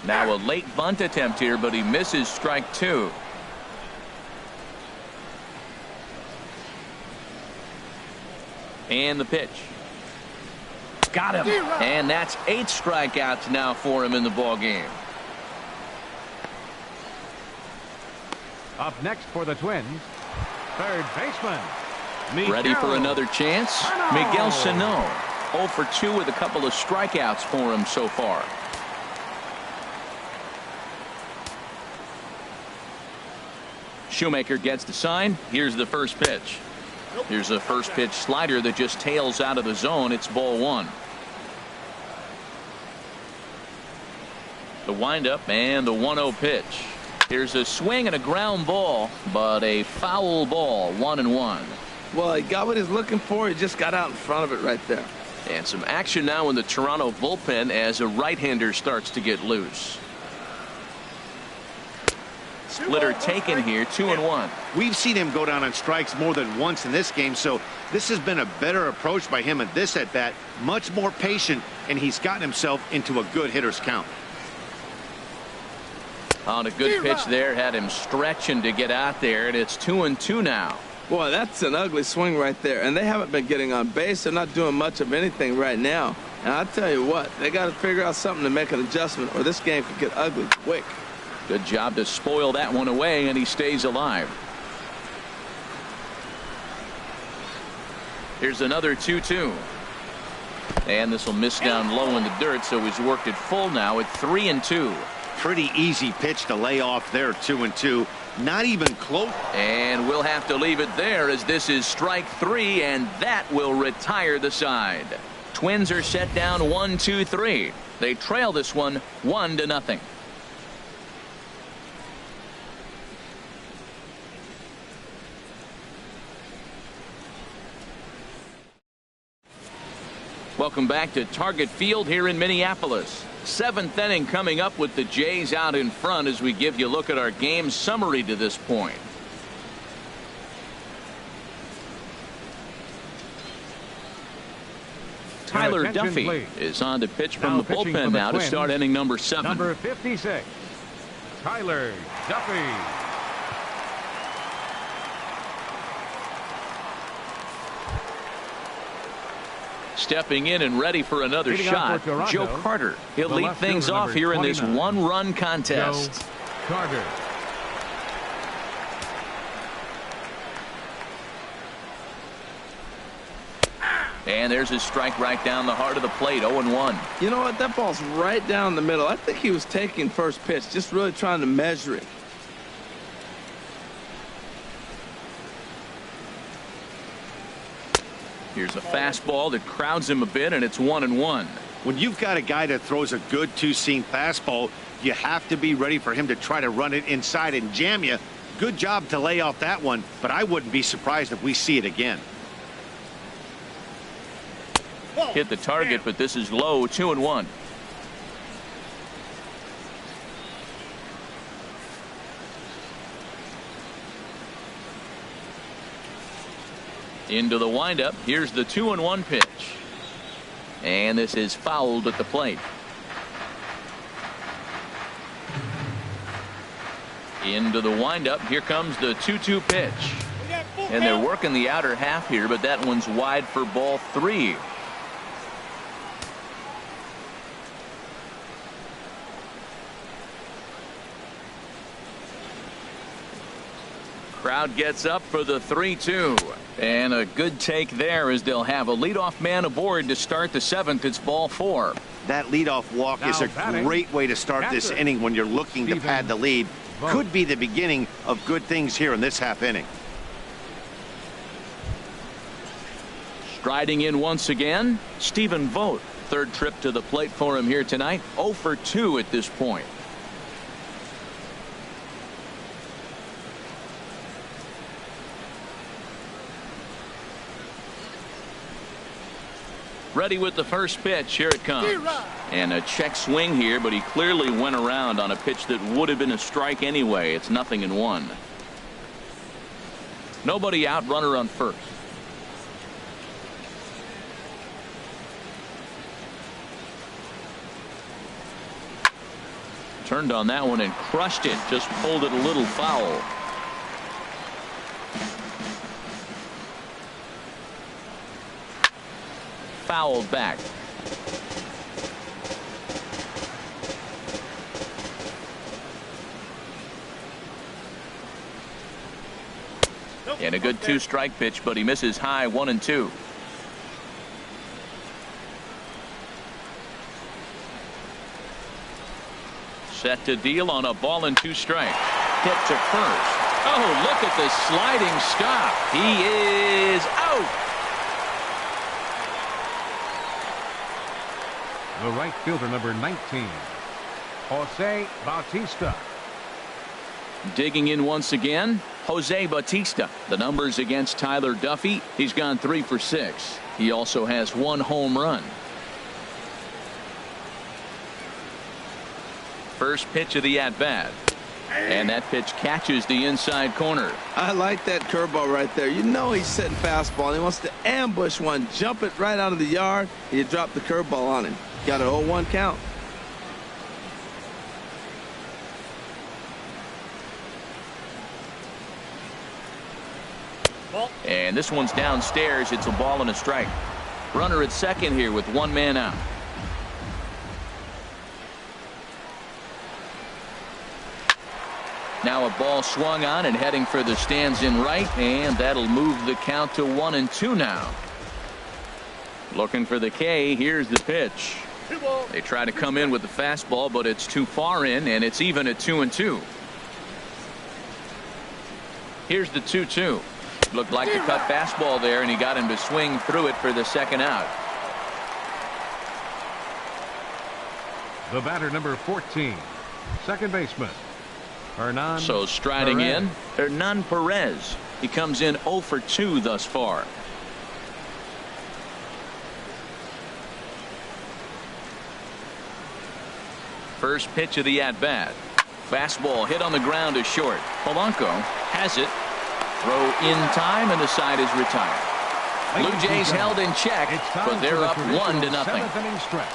Now a late bunt attempt here, but he misses strike two. And the pitch. Got him. And that's 8 strikeouts now for him in the ball game. Up next for the Twins, third baseman, Ready for another chance? Miguel Sano. 0 for 2 with a couple of strikeouts for him so far. Shoemaker gets the sign. Here's the first pitch. Here's a first pitch slider that just tails out of the zone. It's ball one. The windup and the 1-0 pitch. Here's a swing and a ground ball, but a foul ball. 1-1. Well, he got what he's looking for. He just got out in front of it right there. And some action now in the Toronto bullpen as a right-hander starts to get loose. Splitter taken here, 2-1. We've seen him go down on strikes more than once in this game, so this has been a better approach by him at this at-bat. Much more patient, and he's gotten himself into a good hitter's count. On a good pitch there, had him stretching to get out there, and it's 2-2 now. Boy, that's an ugly swing right there, and they haven't been getting on base. They're not doing much of anything right now. And I'll tell you what, they got to figure out something to make an adjustment, or this game could get ugly quick. Good job to spoil that one away, and he stays alive. Here's another 2-2. And this will miss down low in the dirt, so he's worked it full now at 3-2. Pretty easy pitch to lay off there, 2-2. Not even close. And we'll have to leave it there as this is strike 3, and that will retire the side. Twins are set down 1-2-3. They trail this one 1-0. Welcome back to Target Field here in Minneapolis. 7th inning coming up with the Jays out in front as we give you a look at our game summary to this point. Tyler Duffy is on to pitch from the bullpen now to start inning number 7. Number 56, Tyler Duffy. Stepping in and ready for another shot, Joe Carter. He'll lead things off here in this one-run contest. Joe Carter. And there's his strike right down the heart of the plate, 0-1. You know what? That ball's right down the middle. I think he was taking first pitch, just really trying to measure it. Here's a fastball that crowds him a bit, and it's 1-1. When you've got a guy that throws a good two-seam fastball, you have to be ready for him to try to run it inside and jam you. Good job to lay off that one, but I wouldn't be surprised if we see it again. Hit the target, but this is low, 2-1. Into the windup. Here's the 2-1 pitch. And this is fouled at the plate. Into the windup. Here comes the 2-2 pitch. And they're working the outer half here, but that one's wide for ball 3. Crowd gets up for the 3-2. And a good take there as they'll have a leadoff man aboard to start the 7th. It's ball 4. That leadoff walk is a great way to start this inning when you're looking to pad the lead. Could be the beginning of good things here in this half inning. Striding in once again, Stephen Vogt. Third trip to the plate for him here tonight. 0 for 2 at this point. Ready with the first pitch. Here it comes. And a check swing here, but he clearly went around on a pitch that would have been a strike anyway. It's 0-1. Nobody out, runner on first. Turned on that one and crushed it. Just pulled it a little foul. Fouled back. And a good 2-strike pitch, but he misses high. 1-2. Set to deal on a ball and 2 strikes. Hit to first. Oh, look at the sliding stop. He is out. The right fielder, number 19, Jose Bautista. Digging in once again, Jose Bautista. The numbers against Tyler Duffy. He's gone 3 for 6. He also has 1 home run. First pitch of the at-bat. And that pitch catches the inside corner. I like that curveball right there. You know he's setting fastball, and he wants to ambush one, jump it right out of the yard, and you drop the curveball on him. Got an 0-1 count. And this one's downstairs. It's a ball and a strike. Runner at second here with 1 man out. Now a ball swung on and heading for the stands in right, and that'll move the count to 1-2 now. Looking for the K. Here's the pitch. They try to come in with the fastball, but it's too far in, and it's even at 2-2. Here's the 2-2. Looked like the cut fastball there, and he got him to swing through it for the second out. The batter, number 14, second baseman, Hernan. So striding Perez. in, Hernan Perez. He comes in 0 for 2 thus far. First pitch of the at-bat. Fastball hit on the ground to short. Polanco has it. Throw in time, and the side is retired. Blue Jays held in check, but they're up 1-0. 7th inning stretch.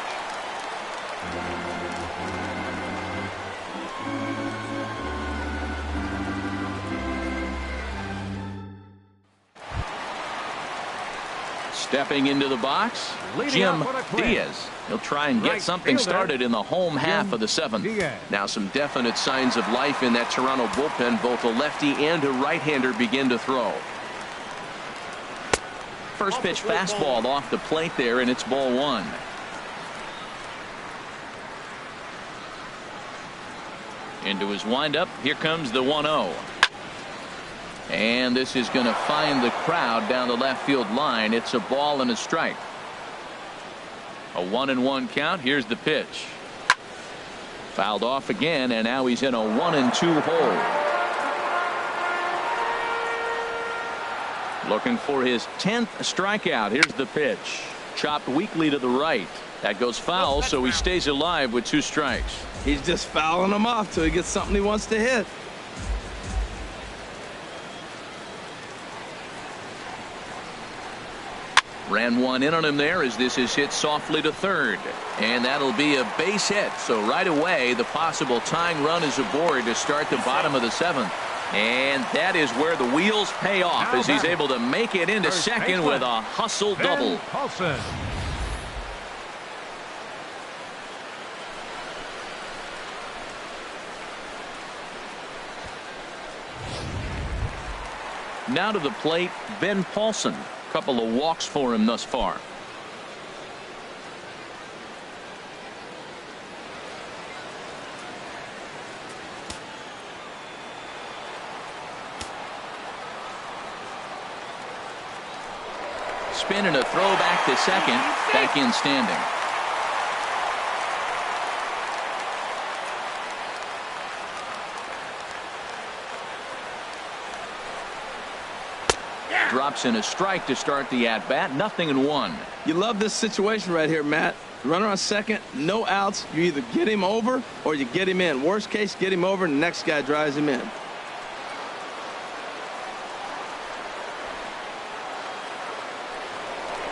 Stepping into the box, Jim Diaz. He'll try and get something started in the home half of the 7th. Now some definite signs of life in that Toronto bullpen. Both a lefty and a right-hander begin to throw. First pitch fastball off the plate there, and it's ball 1. Into his windup. Here comes the 1-0. And this is going to find the crowd down the left field line. It's a ball and a strike. A 1-1 count. Here's the pitch. Fouled off again, and now he's in a 1-2 hole. Looking for his 10th strikeout. Here's the pitch. Chopped weakly to the right. That goes foul, so he stays alive with 2 strikes. He's just fouling them off till he gets something he wants to hit. Ran one in on him there as this is hit softly to third. And that'll be a base hit. So right away, the possible tying run is aboard to start the bottom of the 7th. And that is where the wheels pay off as he's able to make it into second with a hustle double. Paulson. Now to the plate, Ben Paulson. Couple of walks for him thus far. Spin and a throw back to second. Back in standing. walks and a strike to start the at-bat. 0-1. You love this situation right here, Matt. Runner on second, no outs. You either get him over or you get him in. Worst case, get him over and the next guy drives him in.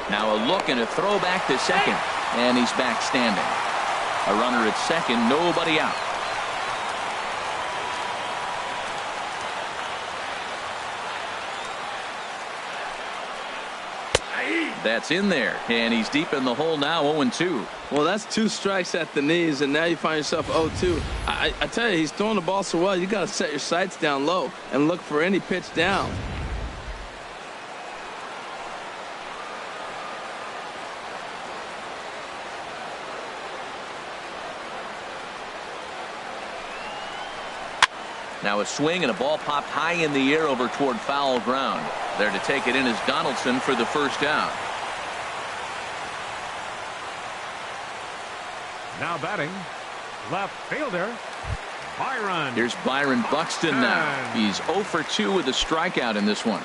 Now a look and a throw back to second. And he's back standing. A runner at second, nobody out. That's in there, and he's deep in the hole now. 0-2. Well, that's 2 strikes at the knees, and now you find yourself 0-2. I tell you, he's throwing the ball so well, you got to set your sights down low and look for any pitch down. Now a swing and a ball popped high in the air over toward foul ground. There to take it in is Donaldson for the first down. Now batting, left fielder, Byron. Here's Byron Buxton now. He's 0 for 2 with a strikeout in this one.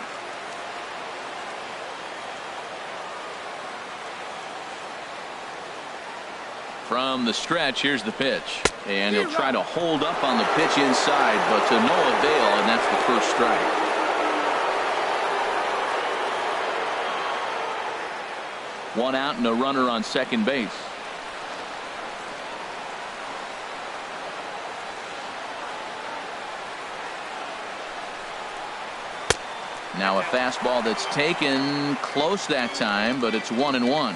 From the stretch, here's the pitch. And he'll try to hold up on the pitch inside, but to no avail, and that's the first strike. One out and a runner on second base. Now a fastball that's taken close that time, but it's 1-1.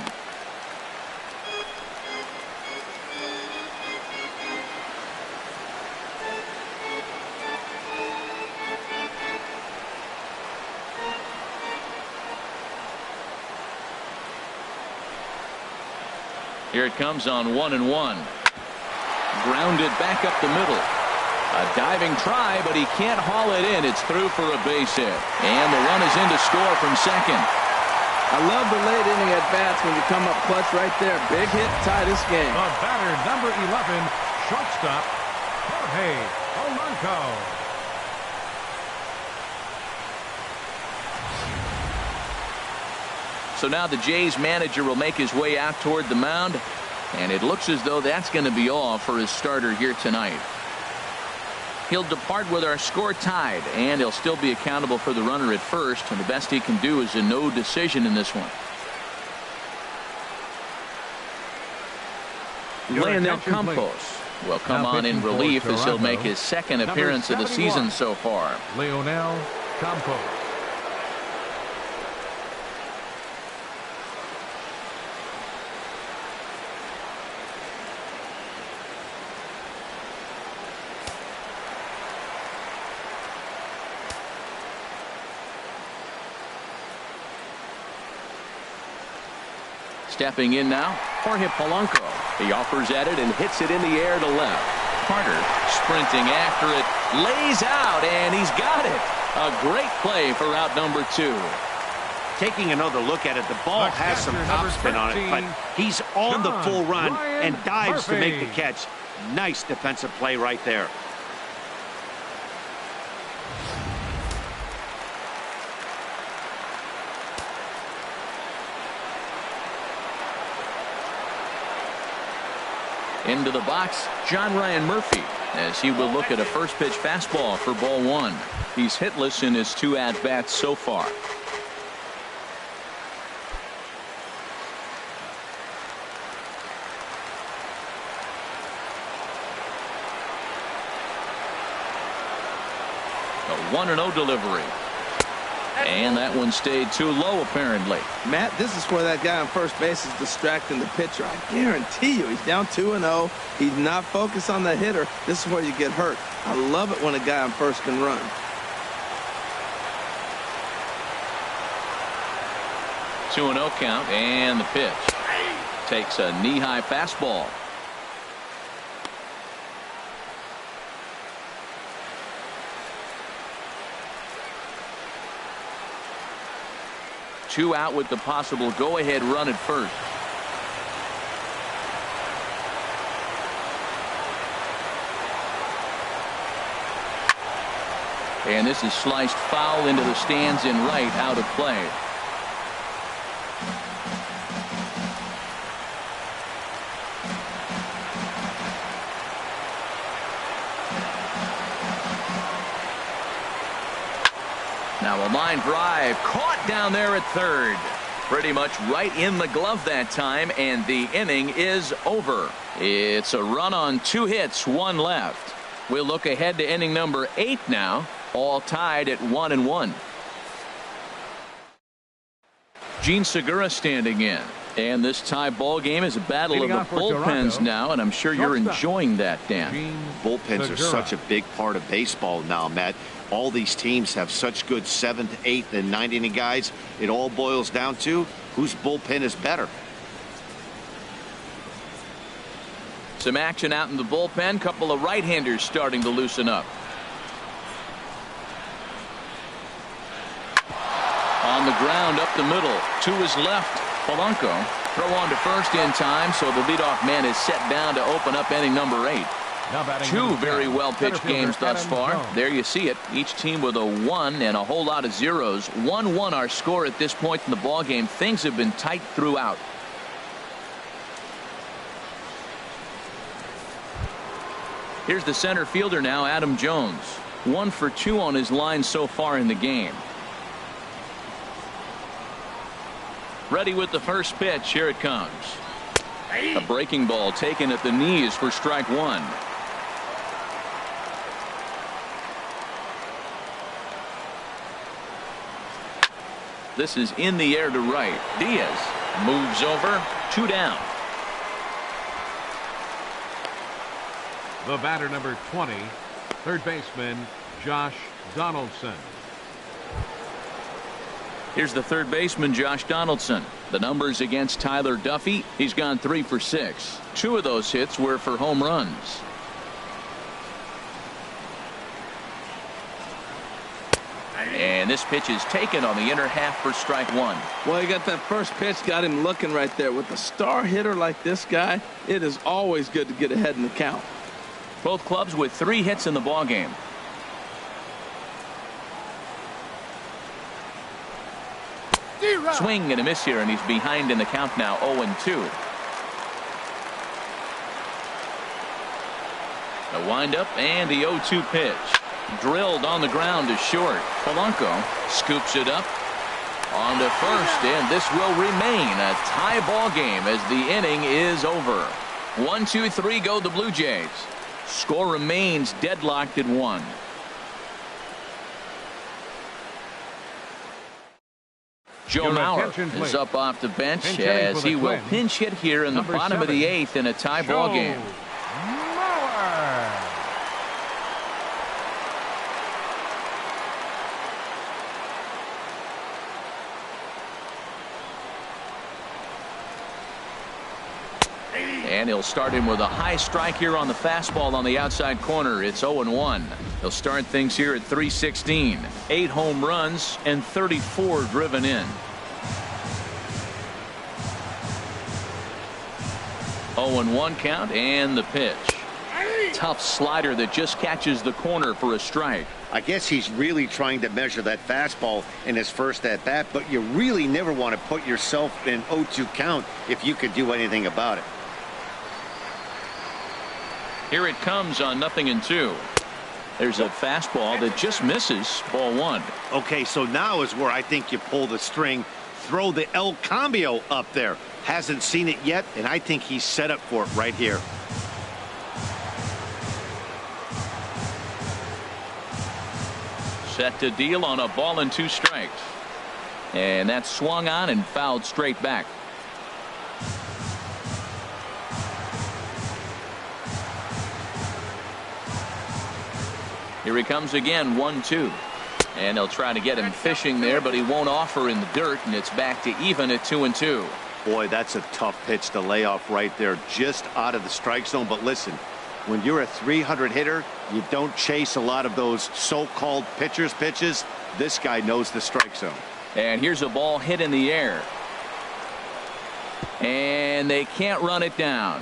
Here it comes on 1-1. Grounded back up the middle. A diving try, but he can't haul it in. It's through for a base hit. And the run is in to score from second. I love the late inning at bats when you come up clutch right there. Big hit, tie this game. The batter, number 11, shortstop, Jorge Polanco. So now the Jays manager will make his way out toward the mound, and it looks as though that's going to be all for his starter here tonight. He'll depart with our score tied, and he'll still be accountable for the runner at first, and the best he can do is a no decision in this one. Leonel Campos will come on in relief as he'll make his second appearance of the season so far. Leonel Campos. Stepping in now, Jorge Polanco. He offers at it and hits it in the air to left. Carter sprinting after it, lays out, and he's got it. A great play for out number 2. Taking another look at it, the ball has some topspin on it, but he's on the full run and dives to make the catch. Nice defensive play right there. Into the box, John Ryan Murphy, as he will look at a first pitch fastball for ball 1. He's hitless in his 2 at-bats so far. A 1-0 delivery. And that one stayed too low, apparently. Matt, this is where that guy on first base is distracting the pitcher. I guarantee you, he's down 2-0. He's not focused on the hitter. This is where you get hurt. I love it when a guy on first can run. Two 2-0 count, and the pitch. Takes a knee-high fastball. Two out with the possible go-ahead run at first. And this is sliced foul into the stands in right, out of play. Now a line drive caught down there at third. Pretty much right in the glove that time, and the inning is over. It's a run on 2 hits, 1 left. We'll look ahead to inning number 8 now, all tied at 1-1. Gene Segura standing in. And this tie ball game is a battle of the bullpens now, and I'm sure you're enjoying that, Dan. Bullpens are such a big part of baseball now, Matt. All these teams have such good 7th, 8th, and 9th inning guys. It all boils down to whose bullpen is better. Some action out in the bullpen. Couple of right-handers starting to loosen up. On the ground up the middle. To his left. Polanco. Throw on to first in time, so the leadoff man is set down to open up inning number 8. 2 very well pitched games thus far. There you see it. Each team with a 1 and a whole lot of zeros. 1-1 our score at this point in the ball game. Things have been tight throughout. Here's the center fielder now, Adam Jones. 1 for 2 on his line so far in the game. Ready with the first pitch. Here it comes. A breaking ball taken at the knees for strike 1. This is in the air to right. Diaz moves over. 2 down. The batter, number 20, third baseman Josh Donaldson. Here's the third baseman, Josh Donaldson. The numbers against Tyler Duffy. He's gone 3 for 6. 2 of those hits were for home runs. And this pitch is taken on the inner half for strike 1. Well, he got that first pitch, got him looking right there. With a star hitter like this guy, it is always good to get ahead in the count. Both clubs with 3 hits in the ball game. Swing and a miss here, and he's behind in the count now, 0-2. The windup and the 0-2 pitch. Drilled on the ground to short. Polanco scoops it up on to first, and this will remain a tie ball game as the inning is over. 1, 2, 3 go the Blue Jays. Score remains deadlocked at 1. Joe Mauer is up off the bench as he will pinch hit here in the bottom of the 8th in a tie ball game. And he'll start him with a high strike here on the fastball on the outside corner. It's 0-1. He'll start things here at 316. 8 home runs and 34 driven in. 0-1 count and the pitch. Tough slider that just catches the corner for a strike. I guess he's really trying to measure that fastball in his first at bat, but you really never want to put yourself in 0-2 count if you could do anything about it. Here it comes on 0-2. There's a fastball that just misses. Ball 1. Okay, so now is where I think you pull the string. Throw the El Cambio up there. Hasn't seen it yet, and I think he's set up for it right here. Set to deal on a ball and 2 strikes. And that swung on and fouled straight back. Here he comes again, 1-2. And they'll try to get him fishing there, but he won't offer in the dirt, and it's back to even at 2-2. Boy, that's a tough pitch to lay off right there, just out of the strike zone. But listen, when you're a 300 hitter, you don't chase a lot of those so-called pitcher's pitches. This guy knows the strike zone. And here's a ball hit in the air. And they can't run it down.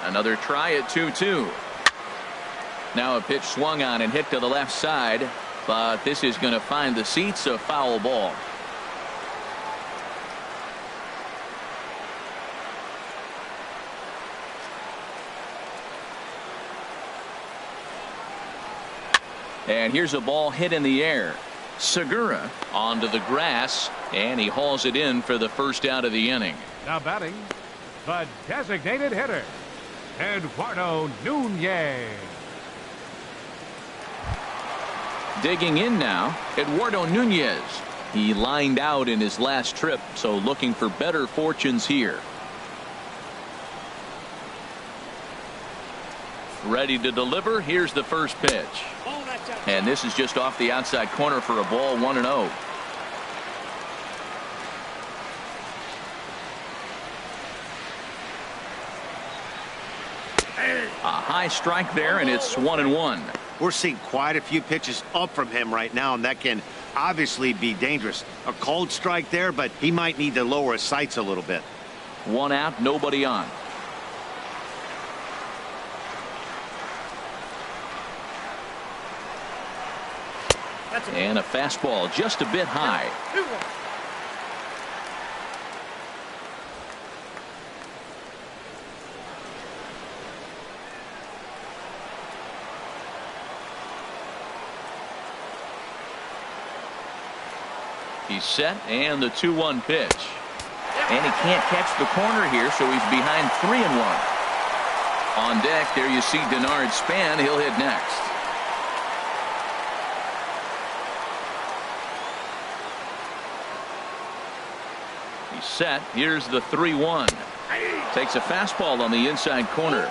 Another try at 2-2. Now a pitch swung on and hit to the left side, but this is going to find the seats, a foul ball. And here's a ball hit in the air. Segura onto the grass, and he hauls it in for the first out of the inning. Now batting, the designated hitter, Eduardo Nunez. Digging in now, Eduardo Nunez. He lined out in his last trip, so looking for better fortunes here. Ready to deliver. Here's the first pitch. And this is just off the outside corner for a ball, 1-0. A high strike there, and it's 1-1. We're seeing quite a few pitches up from him right now, and that can obviously be dangerous. A cold strike there, but he might need to lower his sights a little bit. One out, nobody on. And a fastball just a bit high. He's set, and the 2-1 pitch. And he can't catch the corner here, so he's behind 3-1. On deck, there you see Denard Span. He'll hit next. He's set. Here's the 3-1. Takes a fastball on the inside corner.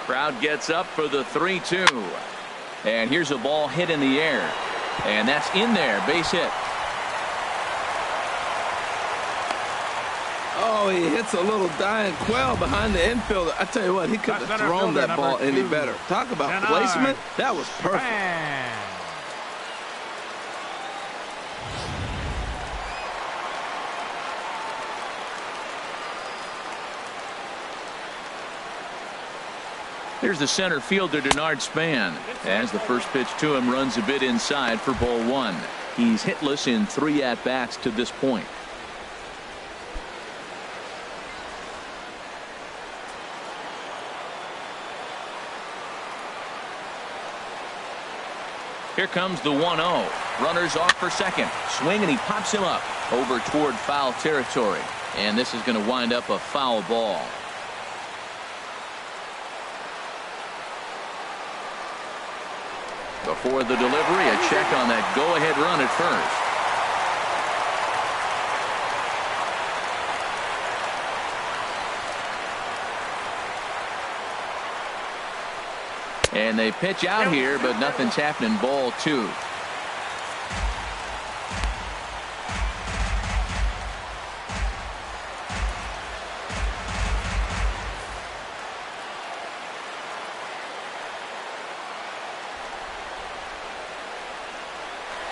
Crowd gets up for the 3-2. And here's a ball hit in the air. And that's in there. Base hit. Oh, he hits a little dying quail behind the infielder. I tell you what, he couldn't have thrown that ball any better. Talk about placement. That was perfect. Here's the center fielder, Denard Span. As the first pitch to him runs a bit inside for ball 1. He's hitless in 3 at-bats to this point. Here comes the 1-0. Runners off for second. Swing, and he pops him up over toward foul territory. And this is going to wind up a foul ball. Before the delivery, a check on that go-ahead run at first. And they pitch out here, but nothing's happening. Ball 2.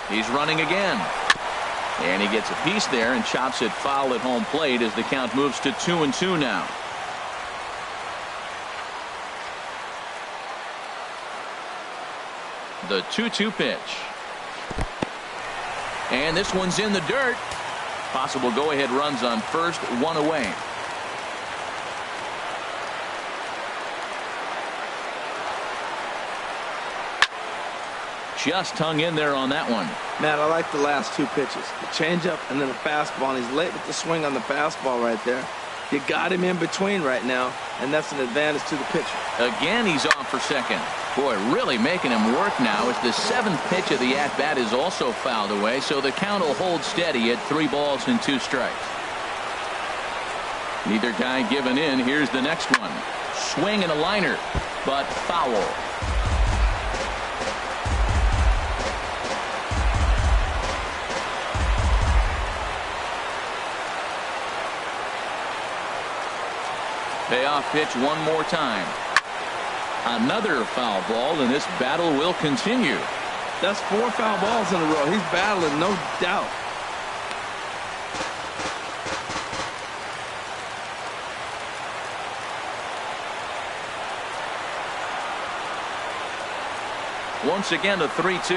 He's running again. And he gets a piece there and chops it foul at home plate as the count moves to 2-2 now. The 2-2 pitch. And this one's in the dirt. Possible go-ahead runs on first, 1 away. Just hung in there on that one. Matt, I like the last 2 pitches. The changeup and then the fastball. And he's late with the swing on the fastball right there. You got him in between right now, and that's an advantage to the pitcher. Again, he's off for second. Boy, really making him work now as the 7th pitch of the at-bat is also fouled away, so the count will hold steady at 3 balls and 2 strikes. Neither guy giving in. Here's the next one. Swing and a liner, but foul. Payoff pitch one more time. Another foul ball, and this battle will continue. That's 4 foul balls in a row. He's battling, no doubt. Once again, a 3-2.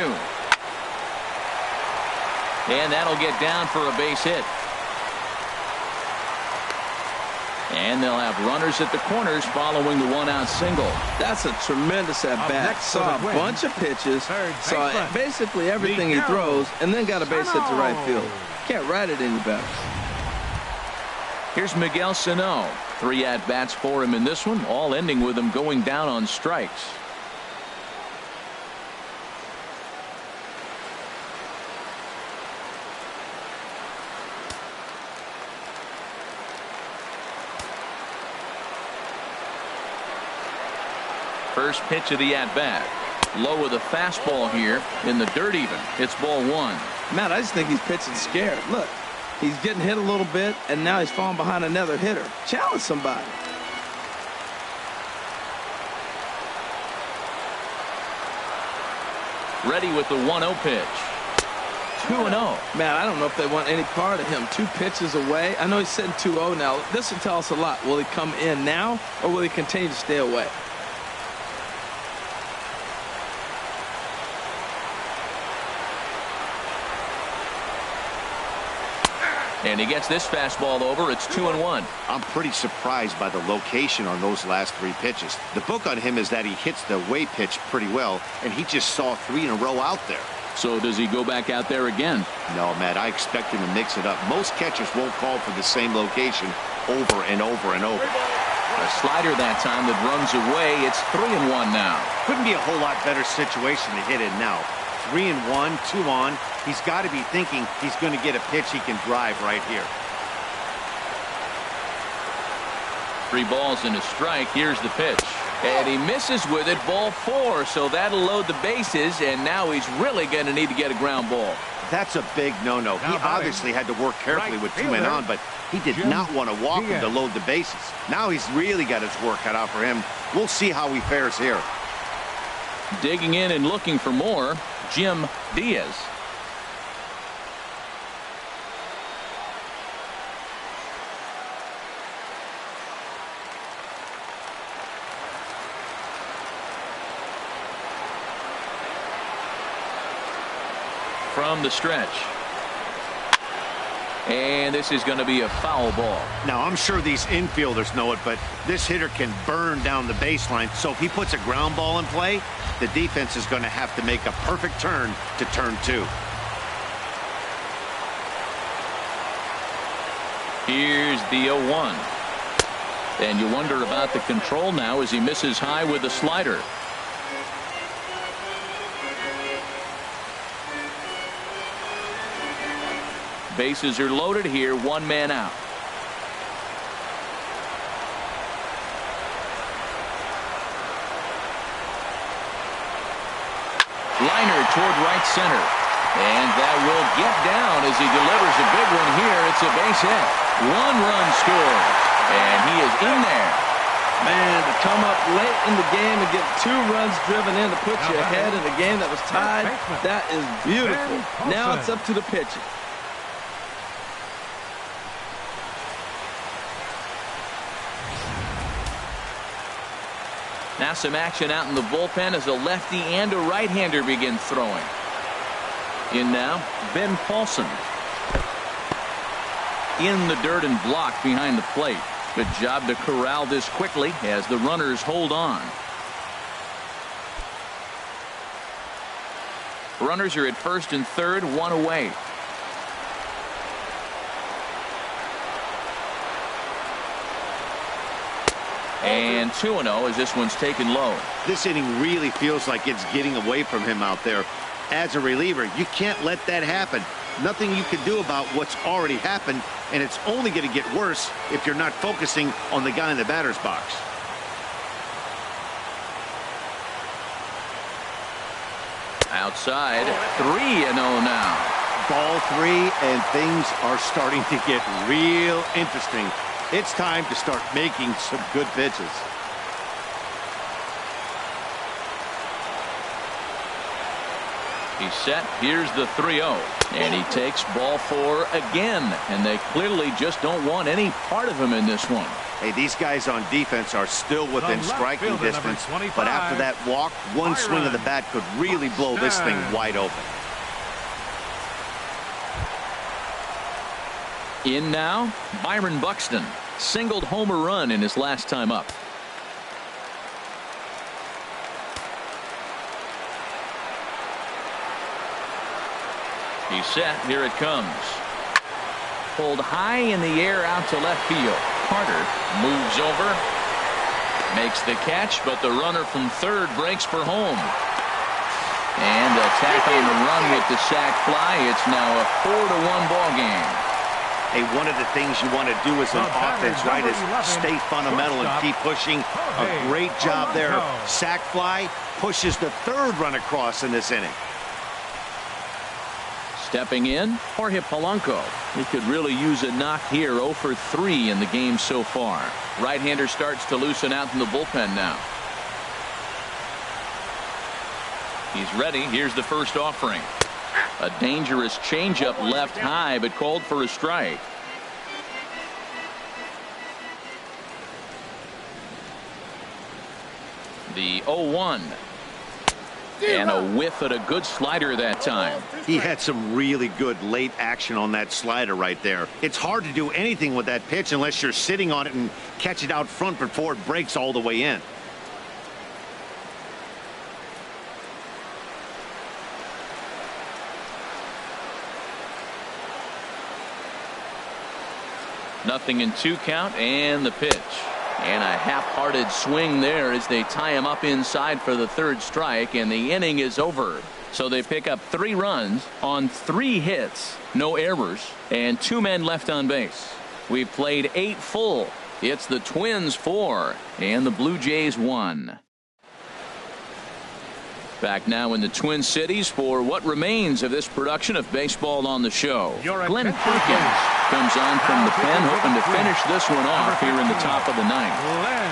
And that'll get down for a base hit. And they'll have runners at the corners following the one-out single. That's a tremendous at-bat. Saw a bunch of pitches, saw basically everything he throws, and then got a base hit to right field. Can't write it any better. Here's Miguel Sano. 3 at-bats for him in this one, all ending with him going down on strikes. First pitch of the at-bat. Low with a fastball here in the dirt even. It's ball 1. Matt, I just think he's pitching scared. Look, he's getting hit a little bit, and now he's falling behind another hitter. Challenge somebody. Ready with the 1-0 pitch. 2-0. Man, I don't know if they want any part of him. 2 pitches away. I know he's sitting 2-0 now. This will tell us a lot. Will he come in now, or will he continue to stay away? And he gets this fastball over. It's 2-1. I'm pretty surprised by the location on those last 3 pitches. The book on him is that he hits the away pitch pretty well, and he just saw 3 in a row out there. So does he go back out there again? No, Matt, I expect him to mix it up. Most catchers won't call for the same location over and over and over. A slider that time that runs away. It's 3-1 now. Couldn't be a whole lot better situation to hit in now. 3-1, 2 on. He's got to be thinking he's going to get a pitch he can drive right here. 3 balls and a strike. Here's the pitch. And he misses with it. Ball 4. So that'll load the bases. And now he's really going to need to get a ground ball. That's a big no-no. He obviously had to work carefully with 2 men on, but he did not want to walk him to load the bases. Now he's really got his work cut out for him. We'll see how he fares here. Digging in and looking for more, Jim Diaz. From the stretch. And this is going to be a foul ball. Now, I'm sure these infielders know it, but this hitter can burn down the baseline. So if he puts a ground ball in play, the defense is going to have to make a perfect turn to turn 2. Here's the 0-1. And you wonder about the control now as he misses high with the slider. Bases are loaded here. 1 man out. Liner toward right center. And that will get down as he delivers a big one here. It's a base hit. 1-run score. And he is in there. Man, to come up late in the game and get 2 runs driven in to put you ahead in a game that was tied, that is beautiful. Now it's up to the pitcher. Now some action out in the bullpen as a lefty and a right-hander begin throwing. In now, Ben Paulson. In the dirt and blocked behind the plate. Good job to corral this quickly as the runners hold on. Runners are at first and third, 1 away. And 2-0 as this one's taken low. This inning really feels like it's getting away from him out there. As a reliever, you can't let that happen. Nothing you can do about what's already happened, and it's only going to get worse if you're not focusing on the guy in the batter's box. Outside, 3-0 now. Ball 3, and things are starting to get real interesting. It's time to start making some good pitches. He's set. Here's the 3-0. And he takes ball 4 again. And they clearly just don't want any part of him in this one. Hey, these guys on defense are still within striking distance. But after that walk, one swing of the bat could really blow this thing wide open. In now, Byron Buxton. Singled homer run in his last time up. He's set. Here it comes. Pulled high in the air out to left field. Carter moves over. Makes the catch, but the runner from third breaks for home. And a tack on the run with the sac fly. It's now a 4-1 ball game. Hey, one of the things you want to do as an offense, right, is stay fundamental and keep pushing. A great job there. Sac fly pushes the third run across in this inning. Stepping in, Jorge Polanco. He could really use a knock here. 0 for 3 in the game so far. Right-hander starts to loosen out in the bullpen now. He's ready. Here's the first offering. A dangerous changeup left high, but called for a strike. The 0-1. And a whiff at a good slider that time. He had some really good late action on that slider right there. It's hard to do anything with that pitch unless you're sitting on it and catch it out front before it breaks all the way in. Nothing in 2 count, and the pitch. And a half-hearted swing there as they tie him up inside for the 3rd strike, and the inning is over. So they pick up 3 runs on 3 hits, no errors, and 2 men left on base. We've played 8 full. It's the Twins 4 and the Blue Jays 1. Back now in the Twin Cities for what remains of this production of Baseball on the Show. Glenn Perkins comes on from the pen, hoping to finish this one off here in the top of the 9th. Glenn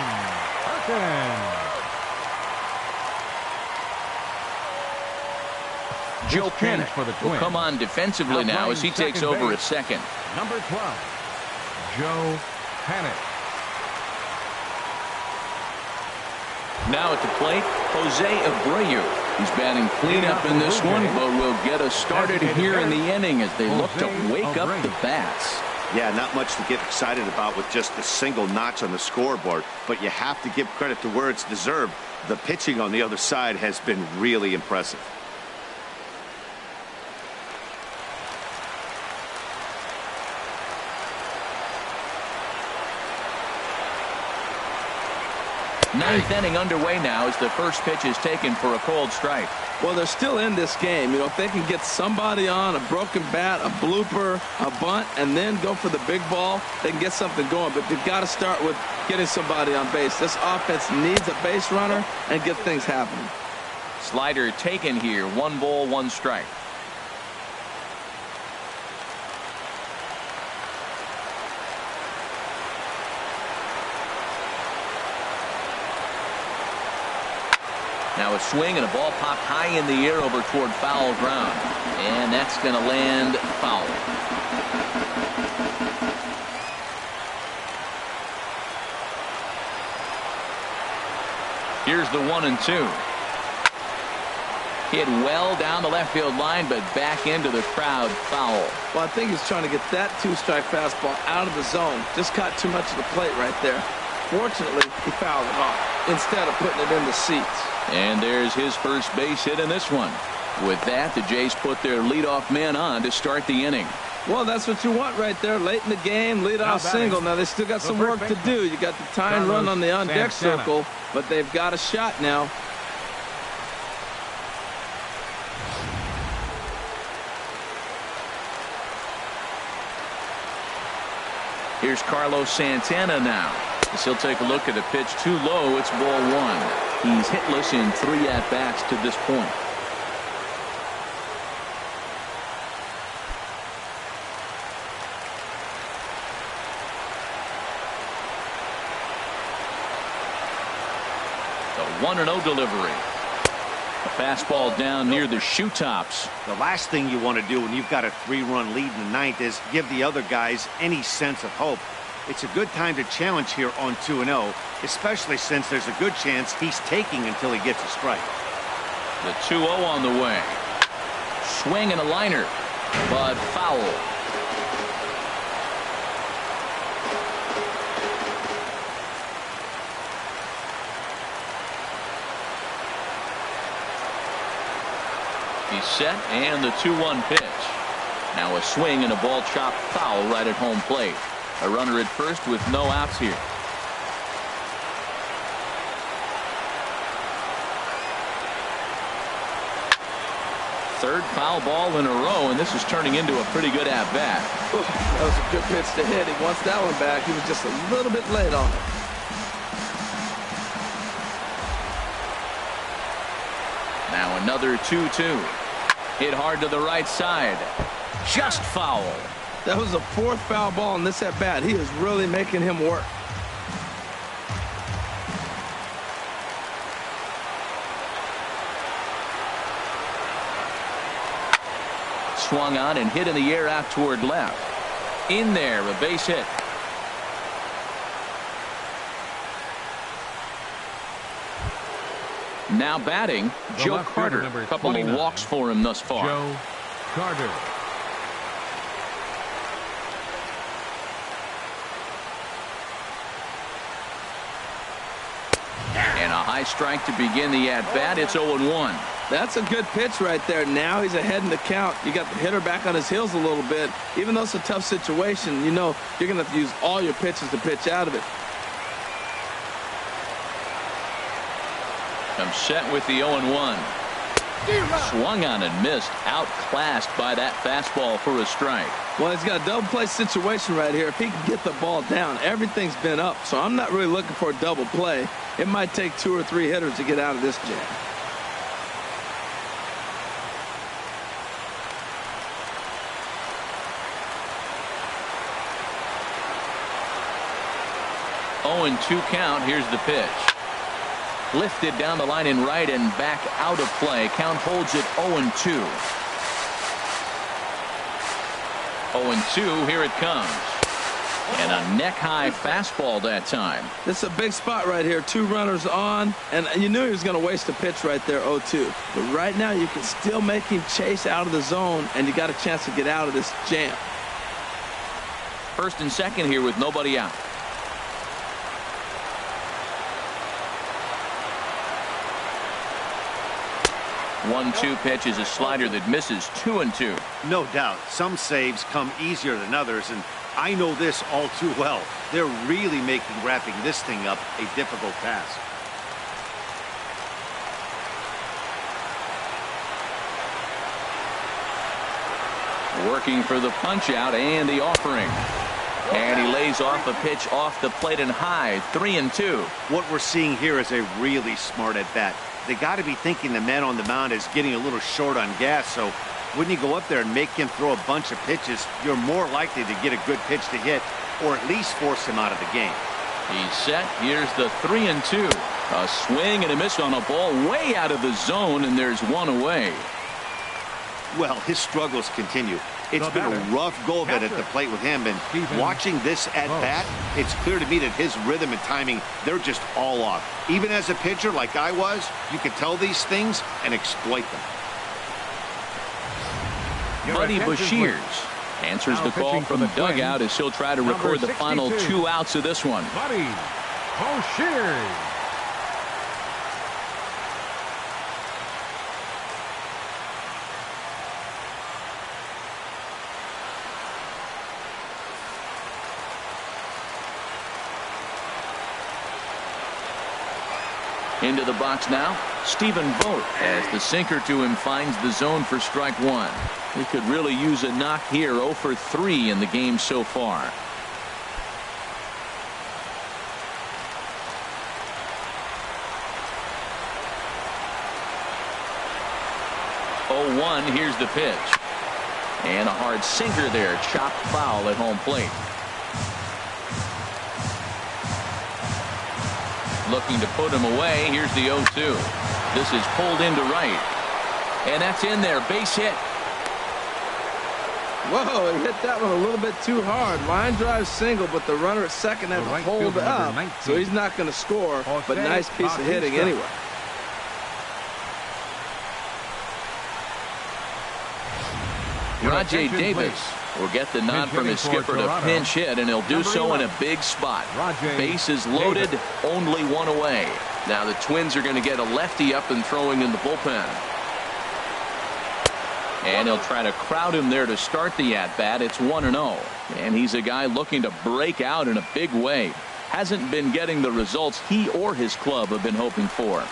Perkins. Joe Panik will come on defensively now as he takes over at second. Number 12, Joe Panik. Now at the plate, Jose Abreu. He's batting cleanup in this one, but will get us started here in the inning as they look to wake up the bats. Yeah, not much to get excited about with just a single notch on the scoreboard, but you have to give credit to where it's deserved. The pitching on the other side has been really impressive. Ninth inning underway now as the first pitch is taken for a called strike. Well, they're still in this game. You know, if they can get somebody on, a broken bat, a blooper, a bunt, and then go for the big ball, they can get something going. But they've got to start with getting somebody on base. This offense needs a base runner and get things happening. Slider taken here. 1 ball, 1 strike. Now a swing and a ball popped high in the air over toward foul ground. And that's going to land foul. Here's the 1-2. Hit well down the left field line, but back into the crowd. Foul. Well, I think he's trying to get that 2-strike fastball out of the zone. Just caught too much of the plate right there. Fortunately, he fouled it off instead of putting it in the seats. And there's his first base hit in this one. With that, the Jays put their leadoff man on to start the inning. Well, that's what you want right there. Late in the game, leadoff single. Now, they still got some work to do. You got the tying run on the on-deck circle, but they've got a shot now. Here's Carlos Santana now. As he'll take a look at a pitch too low. It's ball 1. He's hitless in 3 at-bats to this point. The 1-0 delivery. Fastball down near the shoe tops. The last thing you want to do when you've got a 3-run lead in the ninth is give the other guys any sense of hope. It's a good time to challenge here on 2-0, especially since there's a good chance he's taking until he gets a strike. The 2-0 on the way. Swing and a liner, but foul. He's set, and the 2-1 pitch. Now a swing and a ball chopped foul right at home plate. A runner at first with no outs here. Third foul ball in a row, and this is turning into a pretty good at-bat. That was a good pitch to hit. He wants that one back. He was just a little bit late on it. Now another 2-2. Hit hard to the right side. Just foul. That was the fourth foul ball in this at-bat. He is really making him work. Swung on and hit in the air out toward left. In there, a base hit. Now batting, Joe Carter. A couple of walks for him thus far. Joe Carter. And a high strike to begin the at-bat. It's 0-1. That's a good pitch right there. Now he's ahead in the count. You got the hitter back on his heels a little bit. Even though it's a tough situation, you know you're going to have to use all your pitches to pitch out of it. I'm set with the 0-1. Swung on and missed. Outclassed by that fastball for a strike. Well, he's got a double play situation right here. If he can get the ball down, everything's been up. So I'm not really looking for a double play. It might take 2 or 3 hitters to get out of this jam. And 2 count. Here's the pitch. Lifted down the line in right and back out of play. Count holds it 0-2. 0-2. Here it comes. And a neck-high fastball that time. This is a big spot right here. 2 runners on, and you knew he was going to waste a pitch right there, 0-2. But right now you can still make him chase out of the zone, and you got a chance to get out of this jam. First and second here with nobody out. 1-2 pitch is a slider that misses 2-2. No doubt. Some saves come easier than others, and I know this all too well. They're really making wrapping this thing up a difficult task. Working for the punch out and the offering. And he lays off a pitch off the plate and high. 3-2. What we're seeing here is a really smart at bat. They got to be thinking the man on the mound is getting a little short on gas, so when you go up there and make him throw a bunch of pitches, you're more likely to get a good pitch to hit or at least force him out of the game. He's set. Here's the 3-2. A swing and a miss on a ball way out of the zone, and there's one away. Well, his struggles continue. It's been a rough go of it at the plate with him, and watching this at bat, it's clear to me that his rhythm and timing, they're just all off. Even as a pitcher like I was, you can tell these things and exploit them. Buddy Bashirs answers the call from the dugout as he'll try to record the final 2 outs of this one. Buddy Bashirs. Into the box now, Stephen Vogt as the sinker to him finds the zone for strike 1. He could really use a knock here. 0 for 3 in the game so far. Here's the pitch. And a hard sinker there. Chopped foul at home plate. Looking to put him away. Here's the 0-2. This is pulled into right. And that's in there. Base hit. Whoa, he hit that one a little bit too hard. Line drive single, but the runner at second had to hold up, so he's not going to score, but nice piece of hitting anyway. Rajay Davis will get the nod from his skipper to pinch hit, and he'll do so in a big spot. Bases loaded, only one away. Now the Twins are going to get a lefty up and throwing in the bullpen. And he'll try to crowd him there to start the at-bat. It's 1-0. And he's a guy looking to break out in a big way. Hasn't been getting the results he or his club have been hoping for.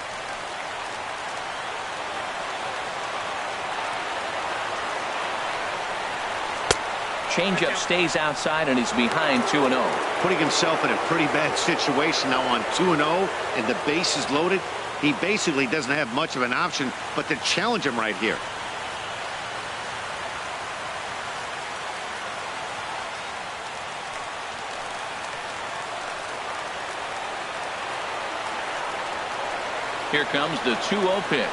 Changeup stays outside, and he's behind 2-0. Putting himself in a pretty bad situation now on 2-0, and the base is loaded. He basically doesn't have much of an option but to challenge him right here. Here comes the 2-0 pitch.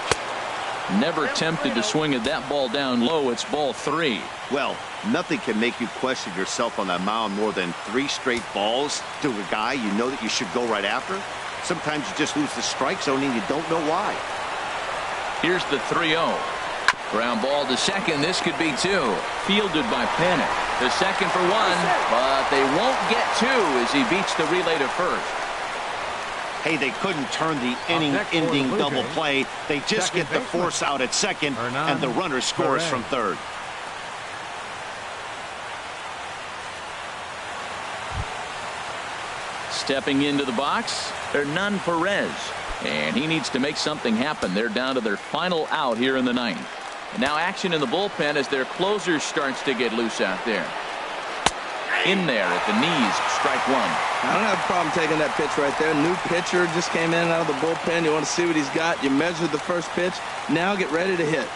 Never tempted to swing at that ball down low. It's ball 3. Well, nothing can make you question yourself on that mound more than 3 straight balls to a guy you know that you should go right after. Sometimes you just lose the strike zone and you don't know why. Here's the 3-0. Ground ball to second. This could be 2. Fielded by Panic. The second for 1, but they won't get 2 as he beats the relay to first. Hey, they couldn't turn the inning-ending double play. They just get the force out at second, and the runner scores from third. Stepping into the box, Hernan Perez. And he needs to make something happen. They're down to their final out here in the 9th. And now action in the bullpen as their closer starts to get loose out there. In there at the knees, strike 1. I don't have a problem taking that pitch right there. New pitcher just came in out of the bullpen. You want to see what he's got. You measure the first pitch. Now get ready to hit.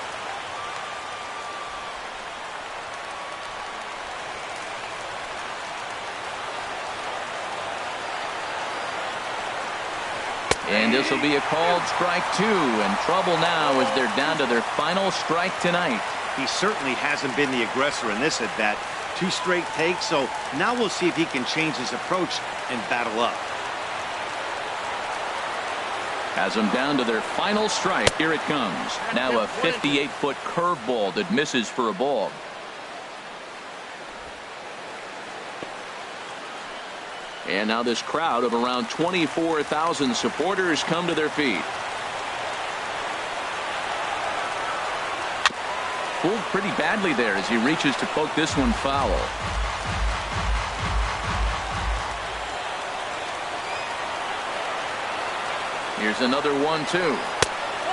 And this will be a called strike 2. And trouble now as they're down to their final strike tonight. He certainly hasn't been the aggressor in this at bat. 2 straight takes, so now we'll see if he can change his approach and battle up. Has them down to their final strike. Here it comes. Now a 58-foot curveball that misses for a ball. And now this crowd of around 24,000 supporters come to their feet. Fooled pretty badly there as he reaches to poke this one foul. Here's another 1-2.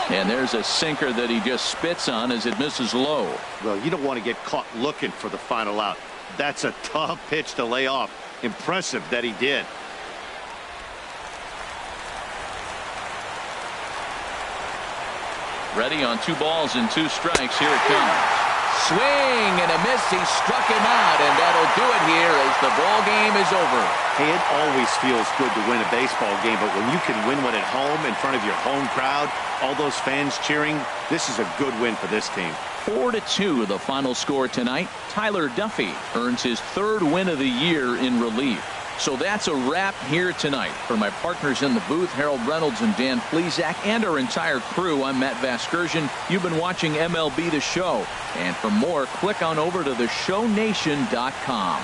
And there's a sinker that he just spits on as it misses low. Well, you don't want to get caught looking for the final out. That's a tough pitch to lay off. Impressive that he did. Ready on 2 balls and 2 strikes. Here it comes. Swing and a miss. He struck him out, and that'll do it here as the ball game is over. Hey, it always feels good to win a baseball game, but when you can win one at home in front of your home crowd, all those fans cheering, this is a good win for this team. 4-2 the final score tonight. Tyler Duffy earns his 3rd win of the year in relief. So that's a wrap here tonight. For my partners in the booth, Harold Reynolds and Dan Plesac, and our entire crew, I'm Matt Vasgersian. You've been watching MLB The Show. And for more, click on over to theshownation.com.